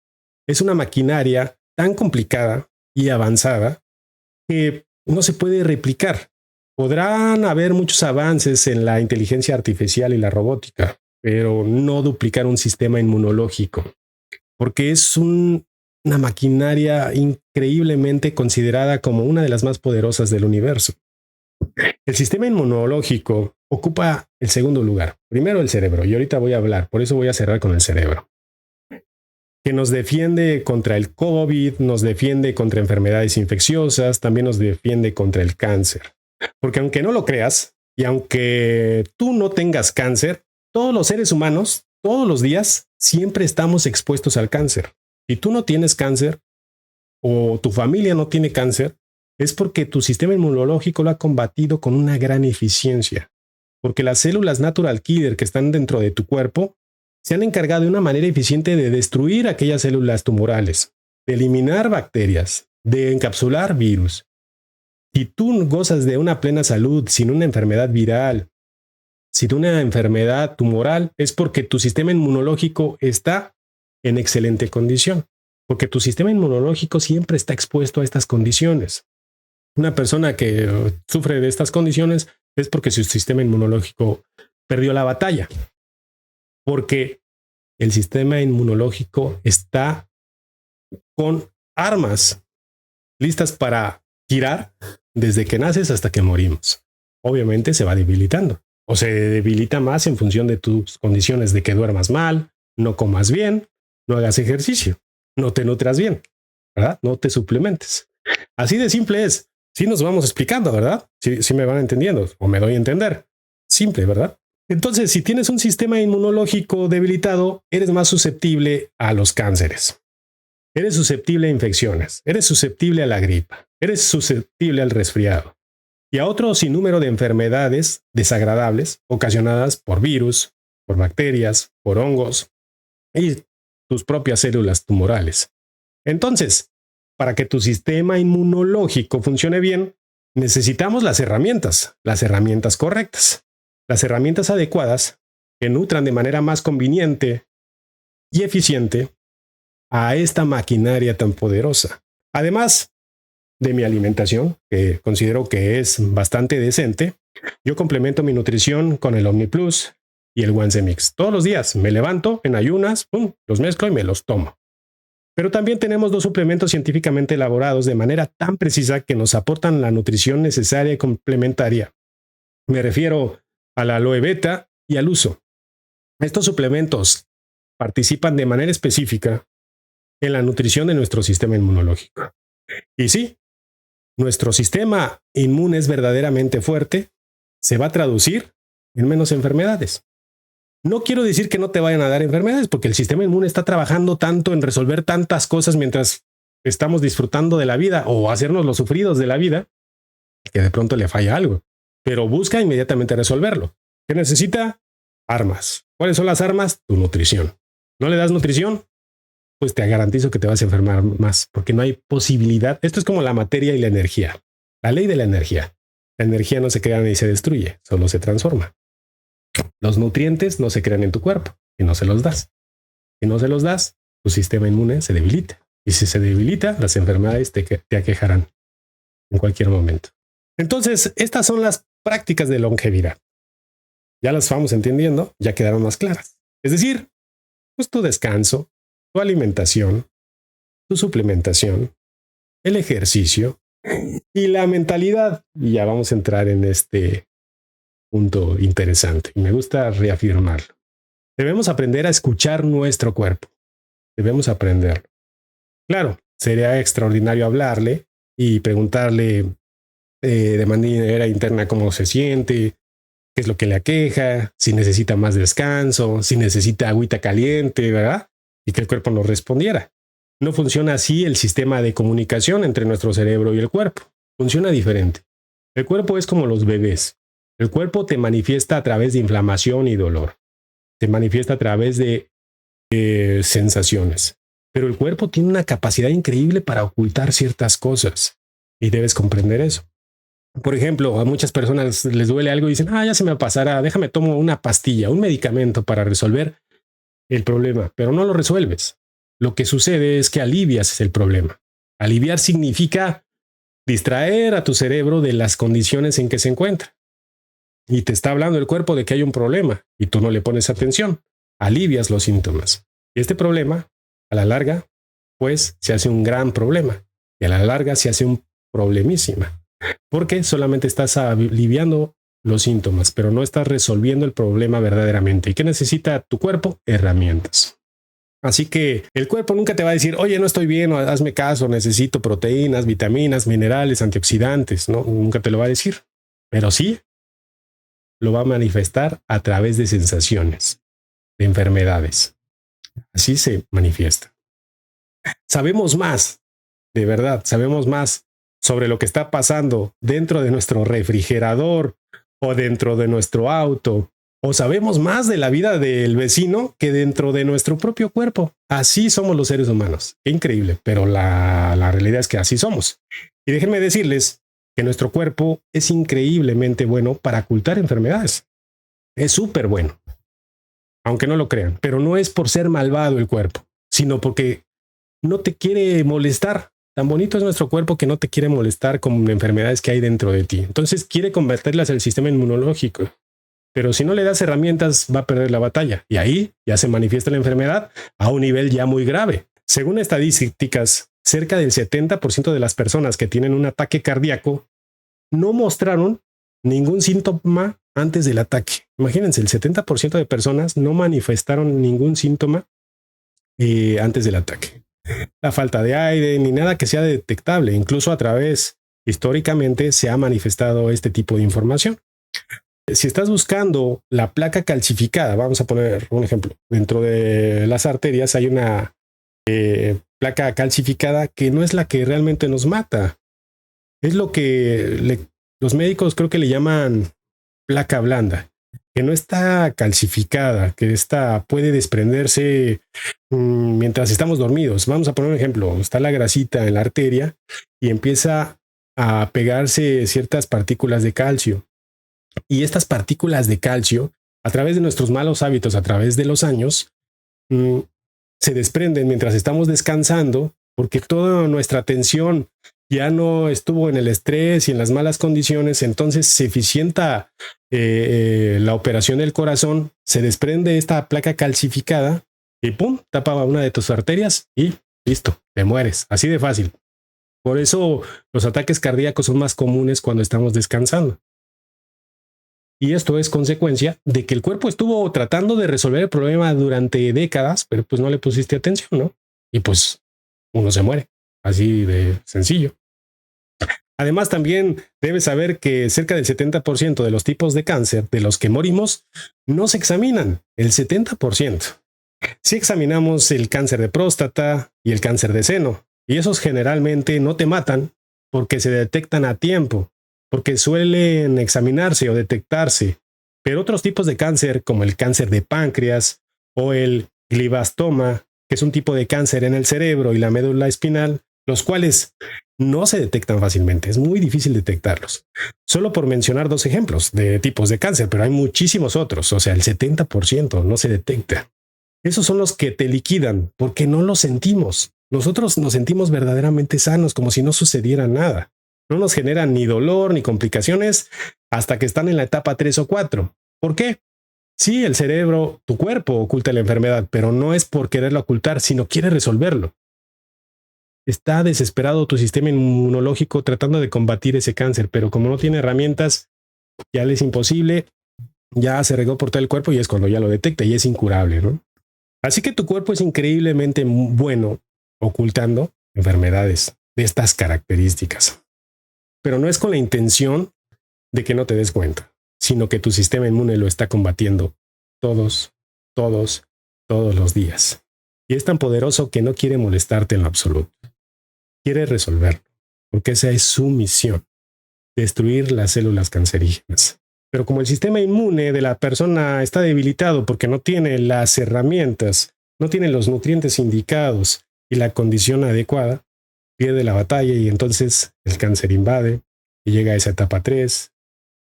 Es una maquinaria tan complicada y avanzada que no se puede replicar. Podrán haber muchos avances en la inteligencia artificial y la robótica, pero no duplicar un sistema inmunológico, porque es una maquinaria increíblemente considerada como una de las más poderosas del universo. El sistema inmunológico ocupa el segundo lugar. Primero el cerebro, y ahorita voy a hablar, por eso voy a cerrar con el cerebro, que nos defiende contra el COVID, nos defiende contra enfermedades infecciosas, también nos defiende contra el cáncer. Porque aunque no lo creas, y aunque tú no tengas cáncer, todos los seres humanos, todos los días, siempre estamos expuestos al cáncer. Si tú no tienes cáncer, o tu familia no tiene cáncer, es porque tu sistema inmunológico lo ha combatido con una gran eficiencia. Porque las células natural killer que están dentro de tu cuerpo se han encargado de una manera eficiente de destruir aquellas células tumorales, de eliminar bacterias, de encapsular virus. Si tú gozas de una plena salud, sin una enfermedad viral, sin una enfermedad tumoral, es porque tu sistema inmunológico está en excelente condición. Porque tu sistema inmunológico siempre está expuesto a estas condiciones. Una persona que sufre de estas condiciones es porque su sistema inmunológico perdió la batalla. Porque el sistema inmunológico está con armas listas para tirar desde que naces hasta que morimos. Obviamente se va debilitando o se debilita más en función de tus condiciones de que duermas mal, no comas bien, no hagas ejercicio, no te nutras bien, ¿verdad? No te suplementes. Así de simple es. Sí nos vamos explicando, ¿verdad? Sí me van entendiendo o me doy a entender. Simple, ¿verdad? Entonces, si tienes un sistema inmunológico debilitado, eres más susceptible a los cánceres. Eres susceptible a infecciones, eres susceptible a la gripa, eres susceptible al resfriado y a otro sinnúmero de enfermedades desagradables ocasionadas por virus, por bacterias, por hongos y tus propias células tumorales. Entonces, para que tu sistema inmunológico funcione bien, necesitamos las herramientas correctas, las herramientas adecuadas que nutran de manera más conveniente y eficiente a esta maquinaria tan poderosa. Además de mi alimentación, que considero que es bastante decente, yo complemento mi nutrición con el OmniPlus y el Once Mix. Todos los días me levanto en ayunas, los mezclo y me los tomo. Pero también tenemos 2 suplementos científicamente elaborados de manera tan precisa que nos aportan la nutrición necesaria y complementaria Me refiero a la aloe beta y al uso. Estos suplementos participan de manera específica en la nutrición de nuestro sistema inmunológico. Y sí, nuestro sistema inmune es verdaderamente fuerte, se va a traducir en menos enfermedades. No quiero decir que no te vayan a dar enfermedades, porque el sistema inmune está trabajando tanto en resolver tantas cosas mientras estamos disfrutando de la vida o hacernos los sufridos de la vida, que de pronto le falla algo, pero busca inmediatamente resolverlo. ¿Qué necesita? Armas. ¿Cuáles son las armas? Tu nutrición. ¿No le das nutrición? Pues te garantizo que te vas a enfermar más, porque no hay posibilidad. Esto es como la materia y la energía. La ley de la energía. La energía no se crea ni se destruye, solo se transforma. Los nutrientes no se crean en tu cuerpo y no se los das. Si no se los das, tu sistema inmune se debilita. Y si se debilita, las enfermedades te aquejarán en cualquier momento. Entonces, estas son las prácticas de longevidad. Ya las vamos entendiendo, ya quedaron más claras. Es decir, pues tu descanso, tu alimentación, tu suplementación, el ejercicio y la mentalidad. Y ya vamos a entrar en este punto interesante y me gusta reafirmarlo. Debemos aprender a escuchar nuestro cuerpo. Debemos aprenderlo. Claro, sería extraordinario hablarle y preguntarle de manera interna cómo se siente, qué es lo que le aqueja, si necesita más descanso, si necesita agüita caliente, ¿verdad? Y que el cuerpo nos respondiera. No funciona así el sistema de comunicación entre nuestro cerebro y el cuerpo. Funciona diferente. El cuerpo es como los bebés. El cuerpo te manifiesta a través de inflamación y dolor. Te manifiesta a través de sensaciones. Pero el cuerpo tiene una capacidad increíble para ocultar ciertas cosas. Y debes comprender eso. Por ejemplo, a muchas personas les duele algo y dicen, ya se me pasará, déjame tomo una pastilla, un medicamento para resolver el problema, pero no lo resuelves. Lo que sucede es que alivias el problema. Aliviar significa distraer a tu cerebro de las condiciones en que se encuentra. Y te está hablando el cuerpo de que hay un problema y tú no le pones atención. Alivias los síntomas. Y este problema, a la larga, pues se hace un gran problema. Y a la larga se hace un problemísima. Porque solamente estás aliviando los síntomas, pero no estás resolviendo el problema verdaderamente. ¿Y qué necesita tu cuerpo? Herramientas. Así que el cuerpo nunca te va a decir, oye, no estoy bien, o hazme caso, necesito proteínas, vitaminas, minerales, antioxidantes. No, nunca te lo va a decir. Pero sí lo va a manifestar a través de sensaciones, de enfermedades. Así se manifiesta. Sabemos más, de verdad, sabemos más sobre lo que está pasando dentro de nuestro refrigerador o dentro de nuestro auto, o sabemos más de la vida del vecino que dentro de nuestro propio cuerpo. Así somos los seres humanos. Qué increíble, pero la realidad es que así somos. Y déjenme decirles que nuestro cuerpo es increíblemente bueno para ocultar enfermedades. Es súper bueno, aunque no lo crean, pero no es por ser malvado el cuerpo, sino porque no te quiere molestar. Tan bonito es nuestro cuerpo que no te quiere molestar con enfermedades que hay dentro de ti. Entonces quiere convertirlas al sistema inmunológico. Pero si no le das herramientas, va a perder la batalla. Y ahí ya se manifiesta la enfermedad a un nivel ya muy grave. Según estadísticas, cerca del 70% de las personas que tienen un ataque cardíaco no mostraron ningún síntoma antes del ataque. Imagínense, el 70% de personas no manifestaron ningún síntoma antes del ataque. La falta de aire ni nada que sea detectable. Incluso a través, históricamente, se ha manifestado este tipo de información. Si estás buscando la placa calcificada, vamos a poner un ejemplo. Dentro de las arterias hay una placa calcificada que no es la que realmente nos mata. Es lo que los médicos creo que le llaman placa blanda, que no está calcificada, que esta puede desprenderse mientras estamos dormidos. Vamos a poner un ejemplo. Está la grasita en la arteria y empieza a pegarse ciertas partículas de calcio. Y estas partículas de calcio, a través de nuestros malos hábitos, a través de los años, se desprenden mientras estamos descansando, porque toda nuestra atención ya no estuvo en el estrés y en las malas condiciones. Entonces se eficienta la operación del corazón, se desprende esta placa calcificada y ¡pum! Tapa una de tus arterias y listo, te mueres. Así de fácil. Por eso los ataques cardíacos son más comunes cuando estamos descansando. Y esto es consecuencia de que el cuerpo estuvo tratando de resolver el problema durante décadas, pero pues no le pusiste atención, ¿no? Y pues uno se muere, así de sencillo. Además, también debes saber que cerca del 70% de los tipos de cáncer de los que morimos no se examinan, el 70%. Si examinamos el cáncer de próstata y el cáncer de seno, y esos generalmente no te matan porque se detectan a tiempo, porque suelen examinarse o detectarse. Pero otros tipos de cáncer, como el cáncer de páncreas o el glioblastoma, que es un tipo de cáncer en el cerebro y la médula espinal, los cuales no se detectan fácilmente, es muy difícil detectarlos. Solo por mencionar 2 ejemplos de tipos de cáncer, pero hay muchísimos otros, o sea, el 70% no se detecta. Esos son los que te liquidan porque no los sentimos. Nosotros nos sentimos verdaderamente sanos, como si no sucediera nada. No nos generan ni dolor ni complicaciones hasta que están en la etapa 3 o 4. ¿Por qué? Sí, el cerebro, tu cuerpo oculta la enfermedad, pero no es por quererlo ocultar, sino quiere resolverlo. Está desesperado tu sistema inmunológico tratando de combatir ese cáncer, pero como no tiene herramientas, ya le es imposible, ya se regó por todo el cuerpo y es cuando ya lo detecta y es incurable, ¿no? Así que tu cuerpo es increíblemente bueno ocultando enfermedades de estas características. Pero no es con la intención de que no te des cuenta, sino que tu sistema inmune lo está combatiendo todos los días. Y es tan poderoso que no quiere molestarte en lo absoluto. Quiere resolverlo, porque esa es su misión, destruir las células cancerígenas. Pero como el sistema inmune de la persona está debilitado porque no tiene las herramientas, no tiene los nutrientes indicados y la condición adecuada, pierde la batalla y entonces el cáncer invade y llega a esa etapa 3,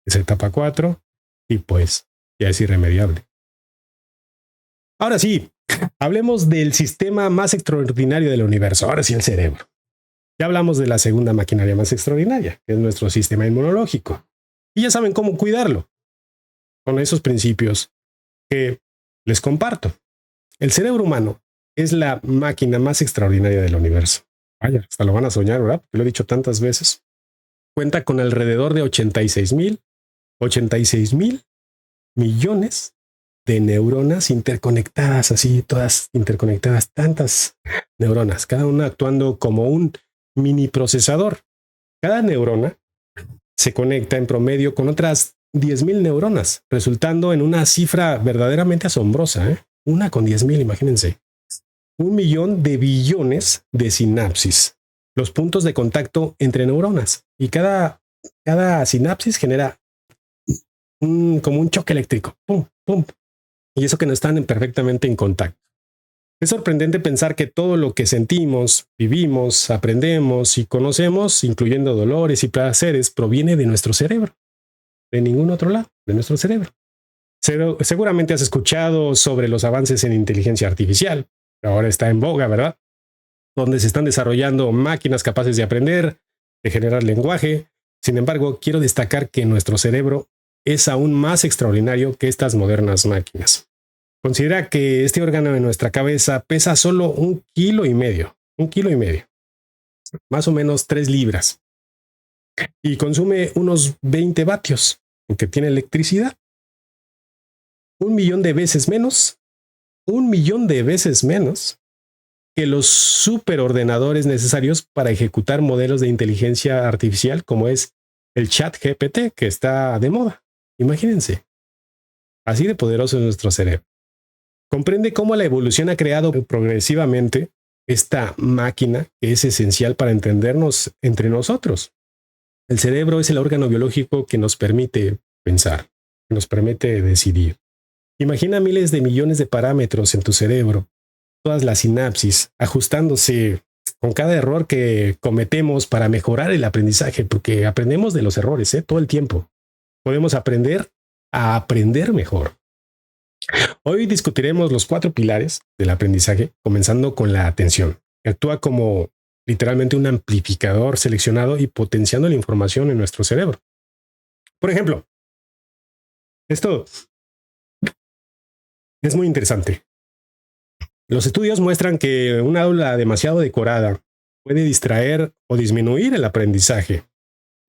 esa etapa 4 y pues ya es irremediable. Ahora sí, hablemos del sistema más extraordinario del universo, ahora sí el cerebro. Ya hablamos de la segunda maquinaria más extraordinaria, que es nuestro sistema inmunológico. Y ya saben cómo cuidarlo, con esos principios que les comparto. El cerebro humano es la máquina más extraordinaria del universo. Vaya, hasta lo van a soñar, ¿verdad? Porque lo he dicho tantas veces. Cuenta con alrededor de 86 mil millones de neuronas interconectadas, así, todas interconectadas, tantas neuronas, cada una actuando como un mini procesador. Cada neurona se conecta en promedio con otras 10,000 neuronas, resultando en una cifra verdaderamente asombrosa, ¿eh? Una con 10,000, imagínense. 1,000,000 de billones de sinapsis, los puntos de contacto entre neuronas. Y cada sinapsis genera como un choque eléctrico. Pum, pum. Y eso que no están perfectamente en contacto. Es sorprendente pensar que todo lo que sentimos, vivimos, aprendemos y conocemos, incluyendo dolores y placeres, proviene de nuestro cerebro. De ningún otro lado, de nuestro cerebro. Seguramente has escuchado sobre los avances en inteligencia artificial. Ahora está en boga, ¿verdad? Donde se están desarrollando máquinas capaces de aprender, de generar lenguaje. Sin embargo, quiero destacar que nuestro cerebro es aún más extraordinario que estas modernas máquinas. Considera que este órgano de nuestra cabeza pesa solo 1,5 kilos, más o menos 3 libras, y consume unos 20 vatios, porque tiene electricidad. 1,000,000 de veces menos, 1,000,000 de veces menos que los superordenadores necesarios para ejecutar modelos de inteligencia artificial como es el ChatGPT, que está de moda. Imagínense, así de poderoso es nuestro cerebro. Comprende cómo la evolución ha creado progresivamente esta máquina que es esencial para entendernos entre nosotros. El cerebro es el órgano biológico que nos permite pensar, que nos permite decidir. Imagina miles de millones de parámetros en tu cerebro, todas las sinapsis, ajustándose con cada error que cometemos para mejorar el aprendizaje, porque aprendemos de los errores, todo el tiempo. Podemos aprender a aprender mejor. Hoy discutiremos los 4 pilares del aprendizaje, comenzando con la atención, que actúa como literalmente un amplificador seleccionado y potenciando la información en nuestro cerebro. Por ejemplo, esto es muy interesante. Los estudios muestran que una aula demasiado decorada puede distraer o disminuir el aprendizaje.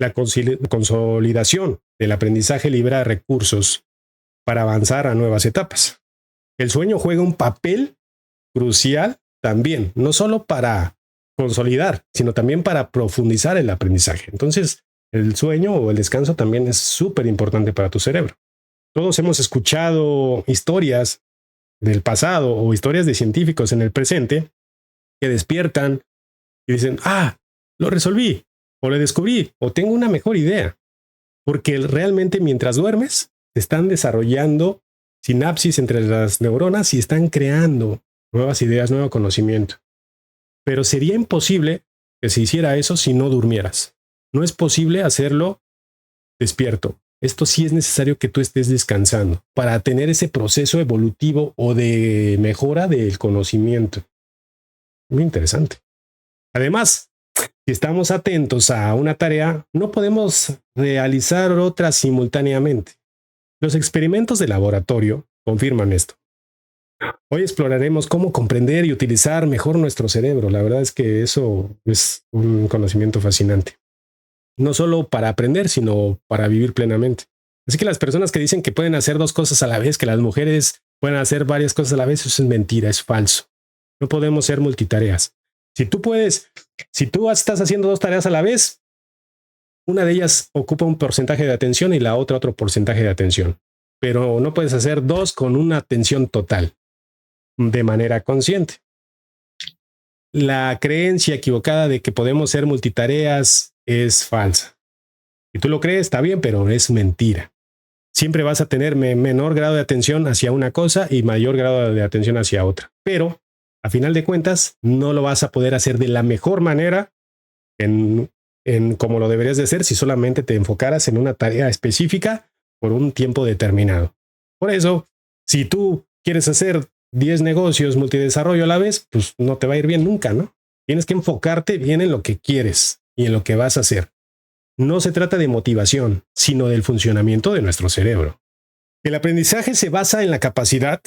La consolidación del aprendizaje libera recursos para avanzar a nuevas etapas. El sueño juega un papel crucial también, no solo para consolidar, sino también para profundizar el aprendizaje. Entonces, el sueño o el descanso también es súper importante para tu cerebro. Todos hemos escuchado historias del pasado o historias de científicos en el presente que despiertan y dicen, lo resolví, o lo descubrí, o tengo una mejor idea. Porque realmente mientras duermes, se están desarrollando sinapsis entre las neuronas y están creando nuevas ideas, nuevo conocimiento. Pero sería imposible que se hiciera eso si no durmieras. No es posible hacerlo despierto. Esto sí es necesario que tú estés descansando para tener ese proceso evolutivo o de mejora del conocimiento. Muy interesante. Además, si estamos atentos a una tarea, no podemos realizar otras simultáneamente. Los experimentos de laboratorio confirman esto. Hoy exploraremos cómo comprender y utilizar mejor nuestro cerebro. La verdad es que eso es un conocimiento fascinante. No solo para aprender, sino para vivir plenamente. Así que las personas que dicen que pueden hacer dos cosas a la vez, que las mujeres pueden hacer varias cosas a la vez, eso es mentira, es falso. No podemos ser multitareas. Si tú estás haciendo dos tareas a la vez, una de ellas ocupa un porcentaje de atención y la otra otro porcentaje de atención. Pero no puedes hacer dos con una atención total, de manera consciente. La creencia equivocada de que podemos ser multitareas es falsa. Si tú lo crees, está bien, pero es mentira. Siempre vas a tener menor grado de atención hacia una cosa y mayor grado de atención hacia otra. Pero, a final de cuentas, no lo vas a poder hacer de la mejor manera en como lo deberías de hacer si solamente te enfocaras en una tarea específica por un tiempo determinado. Por eso, si tú quieres hacer 10 negocios multidesarrollo a la vez, pues no te va a ir bien nunca, ¿no? Tienes que enfocarte bien en lo que quieres y en lo que vas a hacer. No se trata de motivación, sino del funcionamiento de nuestro cerebro. El aprendizaje se basa en la capacidad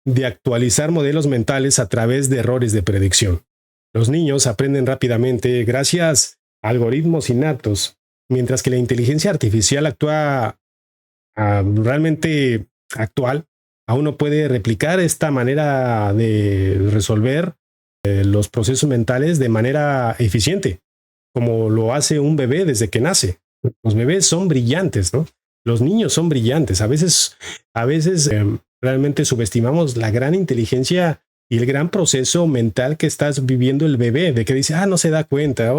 de actualizar modelos mentales a través de errores de predicción. Los niños aprenden rápidamente gracias a algoritmos innatos, mientras que la inteligencia artificial realmente actual aún no puede replicar esta manera de resolver los procesos mentales de manera eficiente, como lo hace un bebé desde que nace. Los bebés son brillantes, ¿no? Los niños son brillantes. A veces realmente subestimamos la gran inteligencia y el gran proceso mental que estás viviendo el bebé, de que dice, no se da cuenta,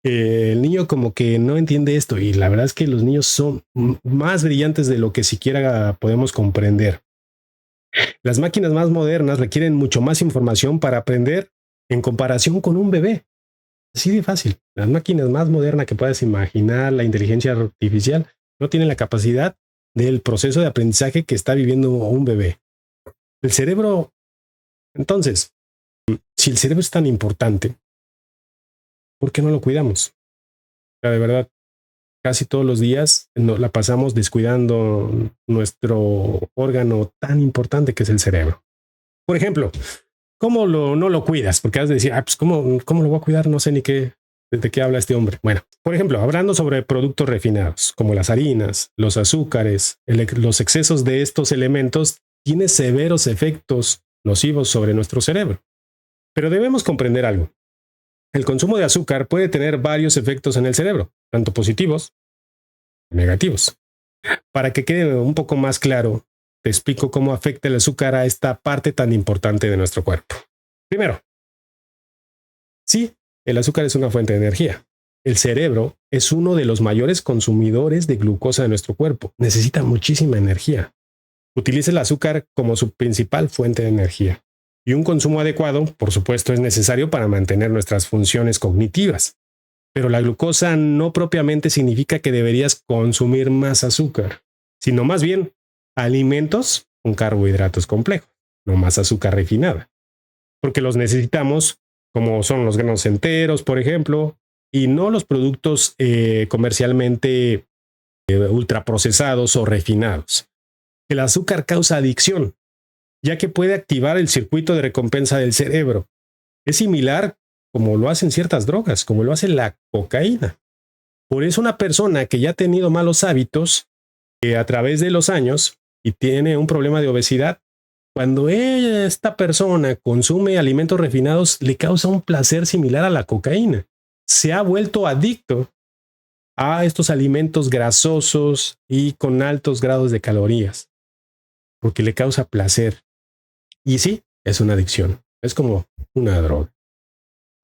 el niño como que no entiende esto. Y la verdad es que los niños son más brillantes de lo que siquiera podemos comprender. Las máquinas más modernas requieren mucho más información para aprender en comparación con un bebé. Así de fácil. Las máquinas más modernas que puedas imaginar, la inteligencia artificial, no tienen la capacidad del proceso de aprendizaje que está viviendo un bebé. El cerebro, entonces, si el cerebro es tan importante, ¿por qué no lo cuidamos? O sea, de verdad, casi todos los días nos la pasamos descuidando nuestro órgano tan importante que es el cerebro. Por ejemplo, ¿cómo no lo cuidas? Porque has de decir, pues ¿cómo lo voy a cuidar? No sé ni de qué habla este hombre. Bueno, por ejemplo, hablando sobre productos refinados, como las harinas, los azúcares, los excesos de estos elementos tienen severos efectos nocivos sobre nuestro cerebro. Pero debemos comprender algo. El consumo de azúcar puede tener varios efectos en el cerebro, tanto positivos como negativos. Para que quede un poco más claro, te explico cómo afecta el azúcar a esta parte tan importante de nuestro cuerpo. Primero, sí, el azúcar es una fuente de energía. El cerebro es uno de los mayores consumidores de glucosa de nuestro cuerpo. Necesita muchísima energía. Utiliza el azúcar como su principal fuente de energía. Y un consumo adecuado, por supuesto, es necesario para mantener nuestras funciones cognitivas. Pero la glucosa no propiamente significa que deberías consumir más azúcar, sino más bien alimentos con carbohidratos complejos, no más azúcar refinada. Porque los necesitamos, como son los granos enteros, por ejemplo, y no los productos comercialmente ultraprocesados o refinados. El azúcar causa adicción, ya que puede activar el circuito de recompensa del cerebro. Es similar como lo hacen ciertas drogas, como lo hace la cocaína. Por eso una persona que ya ha tenido malos hábitos a través de los años y tiene un problema de obesidad, cuando esta persona consume alimentos refinados, le causa un placer similar a la cocaína. Se ha vuelto adicto a estos alimentos grasosos y con altos grados de calorías, porque le causa placer. Y sí, es una adicción. Es como una droga,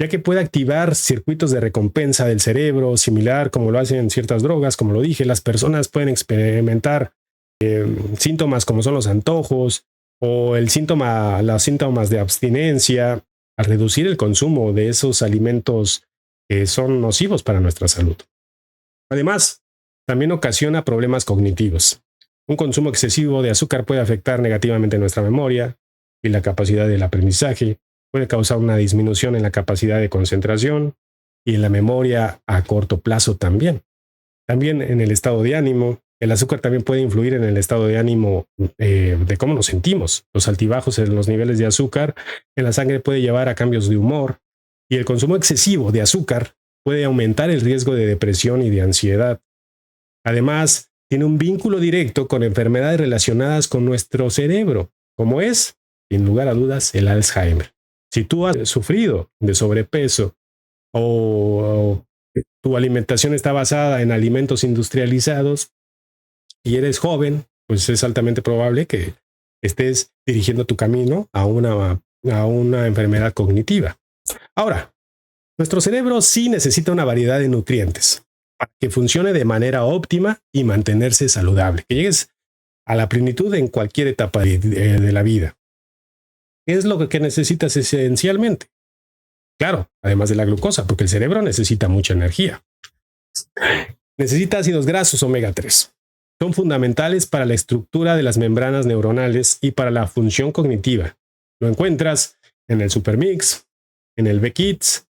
ya que puede activar circuitos de recompensa del cerebro, similar como lo hacen ciertas drogas. Como lo dije, las personas pueden experimentar síntomas como son los antojos o los síntomas de abstinencia al reducir el consumo de esos alimentos que son nocivos para nuestra salud. Además, también ocasiona problemas cognitivos. Un consumo excesivo de azúcar puede afectar negativamente nuestra memoria y la capacidad del aprendizaje. Puede causar una disminución en la capacidad de concentración y en la memoria a corto plazo también. También en el estado de ánimo. El azúcar también puede influir en el estado de ánimo de cómo nos sentimos. Los altibajos en los niveles de azúcar en la sangre puede llevar a cambios de humor, y el consumo excesivo de azúcar puede aumentar el riesgo de depresión y de ansiedad. Además, tiene un vínculo directo con enfermedades relacionadas con nuestro cerebro, como es, sin lugar a dudas, el Alzheimer. Si tú has sufrido de sobrepeso o tu alimentación está basada en alimentos industrializados y eres joven, pues es altamente probable que estés dirigiendo tu camino a una enfermedad cognitiva. Ahora, nuestro cerebro sí necesita una variedad de nutrientes para que funcione de manera óptima y mantenerse saludable, que llegues a la plenitud en cualquier etapa de la vida. ¿Qué es lo que necesitas esencialmente? Claro, además de la glucosa, porque el cerebro necesita mucha energía. Necesita ácidos grasos omega 3. Son fundamentales para la estructura de las membranas neuronales y para la función cognitiva. Lo encuentras en el Supermix, en el B-Kids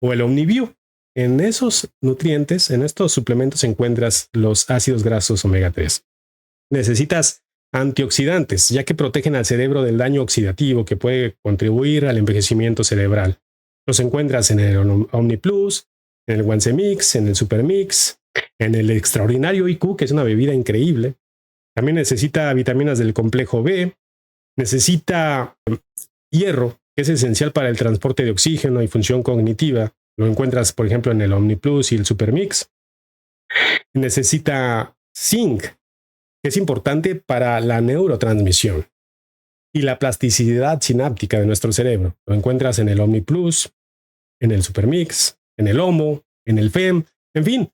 o el OmniView. En esos nutrientes, en estos suplementos encuentras los ácidos grasos omega 3. Necesitas antioxidantes, ya que protegen al cerebro del daño oxidativo que puede contribuir al envejecimiento cerebral. Los encuentras en el OmniPlus, en el OneCemix, en el Supermix, en el Extraordinario IQ, que es una bebida increíble. También necesita vitaminas del complejo B, necesita hierro, que es esencial para el transporte de oxígeno y función cognitiva. Lo encuentras, por ejemplo, en el OmniPlus y el Supermix. Necesita zinc, que es importante para la neurotransmisión y la plasticidad sináptica de nuestro cerebro. Lo encuentras en el OmniPlus, en el Supermix, en el Homo, en el FEM, en fin,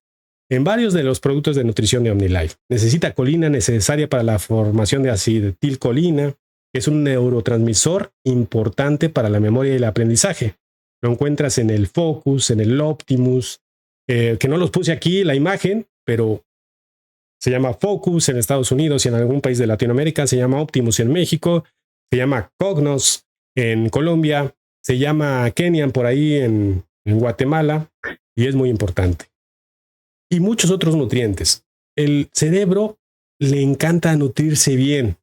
en varios de los productos de nutrición de OmniLife. Necesita colina necesaria para la formación de acetilcolina, que es un neurotransmisor importante para la memoria y el aprendizaje. Lo encuentras en el Focus, en el Optimus, que no los puse aquí la imagen, pero se llama Focus en Estados Unidos y en algún país de Latinoamérica, se llama Optimus en México, se llama Cognos en Colombia, se llama Kenian por ahí en Guatemala, y es muy importante. Y muchos otros nutrientes. El cerebro le encanta nutrirse bien,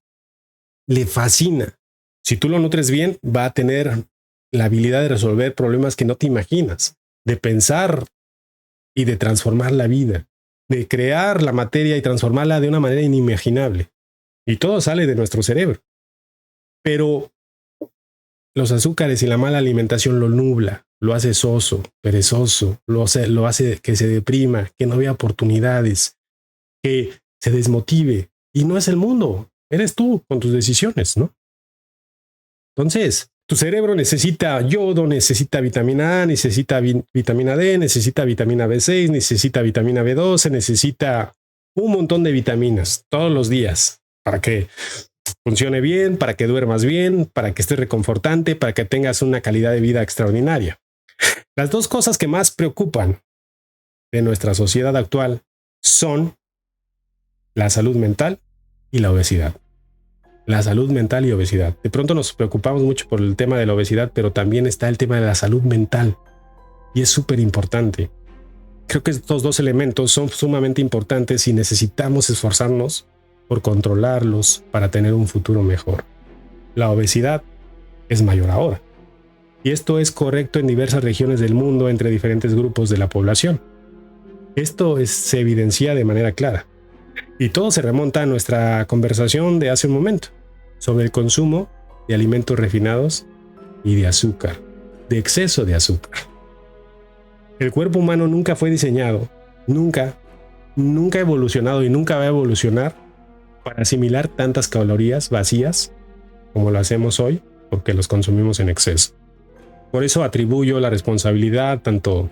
le fascina. Si tú lo nutres bien, va a tener la habilidad de resolver problemas que no te imaginas, de pensar y de transformar la vida, de crear la materia y transformarla de una manera inimaginable. Y todo sale de nuestro cerebro. Pero los azúcares y la mala alimentación lo nubla, lo hace soso, perezoso, lo hace que se deprima, que no vea oportunidades, que se desmotive. Y no es el mundo, eres tú con tus decisiones, ¿no? Entonces, tu cerebro necesita yodo, necesita vitamina A, necesita vitamina D, necesita vitamina B6, necesita vitamina B12, necesita un montón de vitaminas todos los días para que funcione bien, para que duermas bien, para que estés reconfortante, para que tengas una calidad de vida extraordinaria. Las dos cosas que más preocupan de nuestra sociedad actual son la salud mental y la obesidad. La salud mental y obesidad. De pronto nos preocupamos mucho por el tema de la obesidad, pero también está el tema de la salud mental. Y es súper importante. Creo que estos dos elementos son sumamente importantes y necesitamos esforzarnos por controlarlos para tener un futuro mejor. La obesidad es mayor ahora. Y esto es correcto en diversas regiones del mundo entre diferentes grupos de la población. Se evidencia de manera clara. Y todo se remonta a nuestra conversación de hace un momento sobre el consumo de alimentos refinados y de azúcar, de exceso de azúcar. El cuerpo humano nunca fue diseñado, nunca ha evolucionado y nunca va a evolucionar para asimilar tantas calorías vacías como lo hacemos hoy, porque los consumimos en exceso. Por eso atribuyo la responsabilidad tanto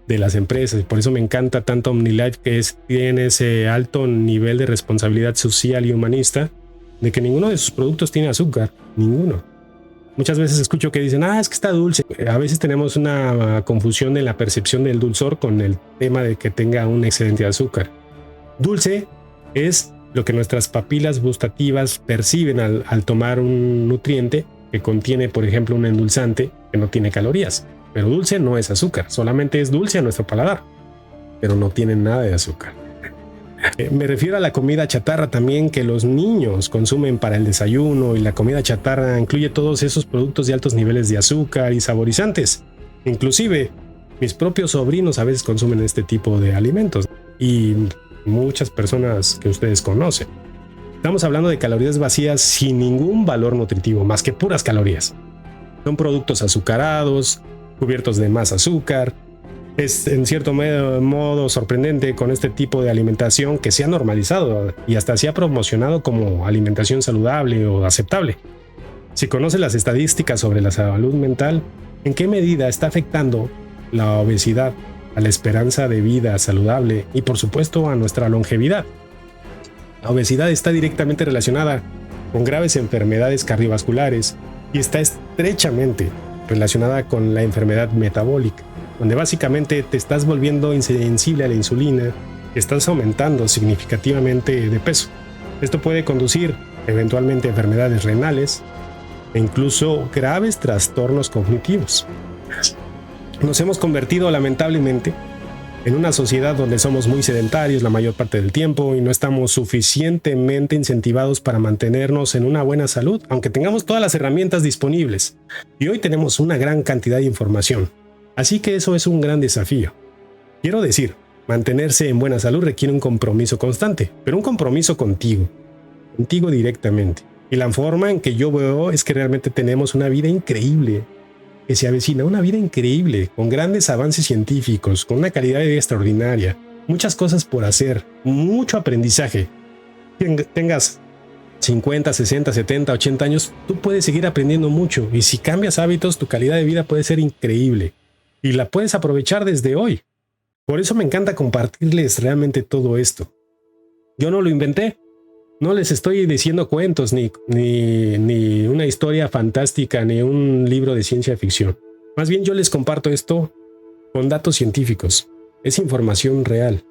de las empresas, y por eso me encanta tanto OmniLife, que tiene ese alto nivel de responsabilidad social y humanista, de que ninguno de sus productos tiene azúcar, ninguno. Muchas veces escucho que dicen, es que está dulce. A veces tenemos una confusión en la percepción del dulzor con el tema de que tenga un excedente de azúcar. Dulce es lo que nuestras papilas gustativas perciben al tomar un nutriente que contiene, por ejemplo, un endulzante que no tiene calorías. Pero dulce no es azúcar, solamente es dulce a nuestro paladar, pero no tiene nada de azúcar. Me refiero a la comida chatarra también que los niños consumen para el desayuno, y la comida chatarra incluye todos esos productos de altos niveles de azúcar y saborizantes. Inclusive, mis propios sobrinos a veces consumen este tipo de alimentos y muchas personas que ustedes conocen. Estamos hablando de calorías vacías sin ningún valor nutritivo, más que puras calorías. Son productos azucarados, cubiertos de más azúcar. Es en cierto modo sorprendente con este tipo de alimentación que se ha normalizado y hasta se ha promocionado como alimentación saludable o aceptable. Si conoce las estadísticas sobre la salud mental, ¿en qué medida está afectando la obesidad a la esperanza de vida saludable y por supuesto a nuestra longevidad? La obesidad está directamente relacionada con graves enfermedades cardiovasculares y está estrechamente relacionada con la enfermedad metabólica, donde básicamente te estás volviendo insensible a la insulina y estás aumentando significativamente de peso. Esto puede conducir eventualmente a enfermedades renales e incluso graves trastornos cognitivos. Nos hemos convertido lamentablemente en una sociedad donde somos muy sedentarios la mayor parte del tiempo y no estamos suficientemente incentivados para mantenernos en una buena salud, aunque tengamos todas las herramientas disponibles. Y hoy tenemos una gran cantidad de información. Así que eso es un gran desafío. Quiero decir, mantenerse en buena salud requiere un compromiso constante, pero un compromiso contigo directamente. Y la forma en que yo veo es que realmente tenemos una vida increíble, que se avecina, una vida increíble, con grandes avances científicos, con una calidad de vida extraordinaria, muchas cosas por hacer, mucho aprendizaje. Tengas 50, 60, 70, 80 años, tú puedes seguir aprendiendo mucho y si cambias hábitos, tu calidad de vida puede ser increíble y la puedes aprovechar desde hoy. Por eso me encanta compartirles realmente todo esto. Yo no lo inventé. No les estoy diciendo cuentos, ni una historia fantástica, ni un libro de ciencia ficción. Más bien yo les comparto esto con datos científicos. Es información real.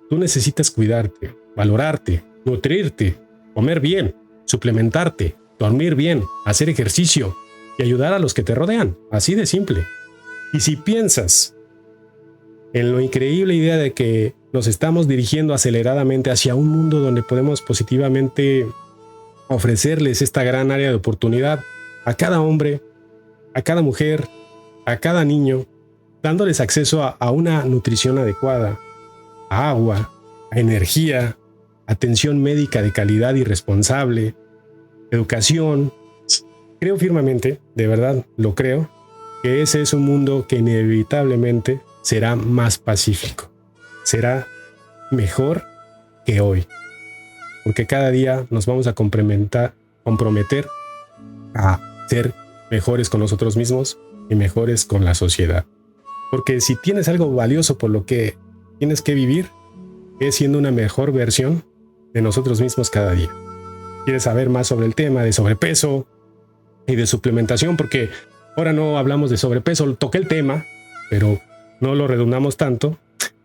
Tú necesitas cuidarte, valorarte, nutrirte, comer bien, suplementarte, dormir bien, hacer ejercicio y ayudar a los que te rodean. Así de simple. Y si piensas en la increíble idea de que nos estamos dirigiendo aceleradamente hacia un mundo donde podemos positivamente ofrecerles esta gran área de oportunidad a cada hombre, a cada mujer, a cada niño, dándoles acceso a una nutrición adecuada, a agua, a energía, atención médica de calidad y responsable, educación. Creo firmemente, de verdad lo creo, que ese es un mundo que inevitablemente será más pacífico. Será mejor que hoy, porque cada día nos vamos a comprometer a ser mejores con nosotros mismos y mejores con la sociedad. Porque si tienes algo valioso por lo que tienes que vivir, es siendo una mejor versión de nosotros mismos cada día. ¿Quieres saber más sobre el tema de sobrepeso y de suplementación? Porque ahora no hablamos de sobrepeso, toqué el tema, pero no lo redundamos tanto.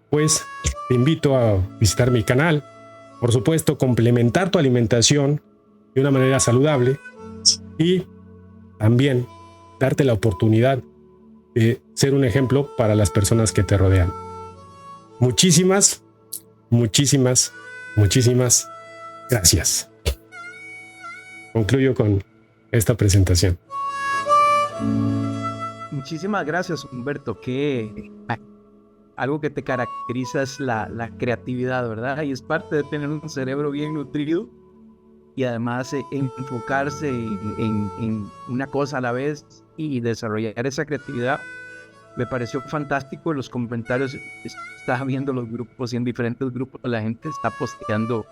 Pues te invito a visitar mi canal. Por supuesto, complementar tu alimentación de una manera saludable y también darte la oportunidad de ser un ejemplo para las personas que te rodean. Muchísimas gracias. Concluyo con esta presentación. Muchísimas gracias, Humberto. algo que te caracteriza es la creatividad, ¿verdad? Y es parte de tener un cerebro bien nutrido y además enfocarse en una cosa a la vez y desarrollar esa creatividad. Me pareció fantástico los comentarios. Estaba viendo los grupos y en diferentes grupos la gente está posteando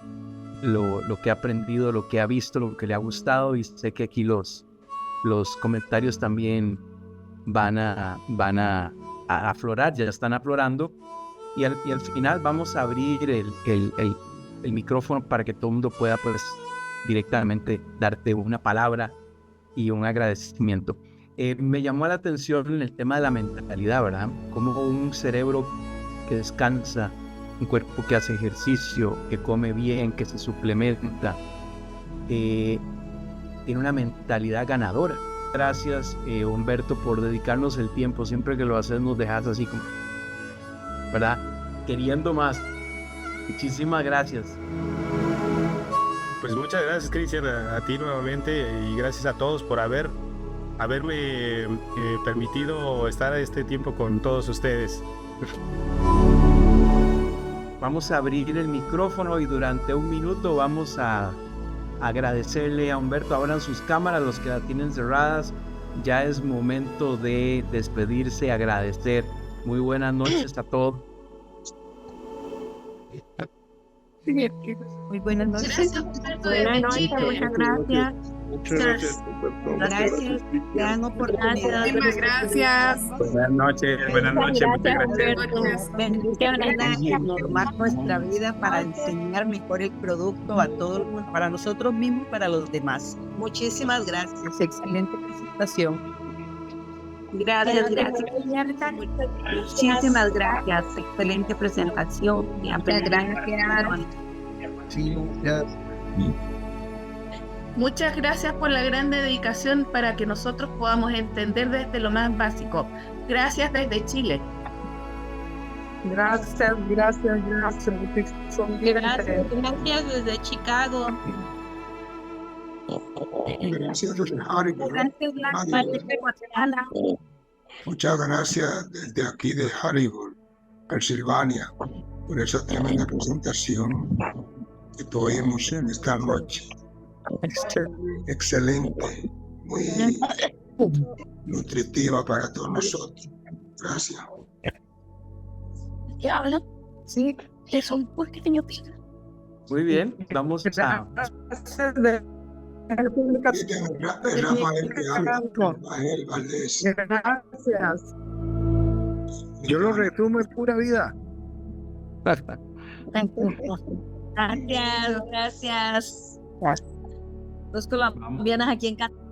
lo que ha aprendido, lo que ha visto, lo que le ha gustado, y sé que aquí los comentarios también van a aflorar, ya están aflorando, y al final vamos a abrir el micrófono para que todo el mundo pueda pues directamente darte una palabra y un agradecimiento. Me llamó la atención el tema de la mentalidad, ¿verdad? Como un cerebro que descansa, un cuerpo que hace ejercicio, que come bien, que se suplementa, tiene una mentalidad ganadora. Gracias, Humberto, por dedicarnos el tiempo. Siempre que lo haces nos dejas así como, ¿verdad? Queriendo más. Muchísimas gracias. Pues muchas gracias, Cristian, a ti nuevamente, y gracias a todos por haberme permitido estar este tiempo con todos ustedes. Vamos a abrir el micrófono y durante un minuto vamos a agradecerle a Humberto. Abran sus cámaras, los que la tienen cerradas. Ya es momento de despedirse, agradecer. Muy buenas noches a todos. Muy buenas noches. Buenas noches, muchas gracias. Gracias, gran oportunidad. Muchísimas gracias. Buenas noches, muchas gracias. Bendiciones a normar nuestra vida para enseñar mejor el producto a todo el mundo, para nosotros mismos y para los demás. Muchísimas gracias. Excelente presentación. Gracias. Muchísimas gracias. Excelente presentación. Muchas gracias. Muchas gracias por la gran dedicación para que nosotros podamos entender desde lo más básico. Gracias desde Chile. Gracias desde Chicago. Gracias desde Harrisburg. Muchas gracias desde aquí de Harrisburg, Pensilvania, por esa tremenda presentación que tuvimos en esta noche. Excelente, muy nutritiva para todos nosotros. Gracias. ¿Qué hablan? Sí, eso es un pequeño pico. Muy bien, vamos a... Rafael que habla, Rafael Valdés. Gracias. Yo lo resumo en pura vida. Gracias. Los colombianos aquí en Canadá.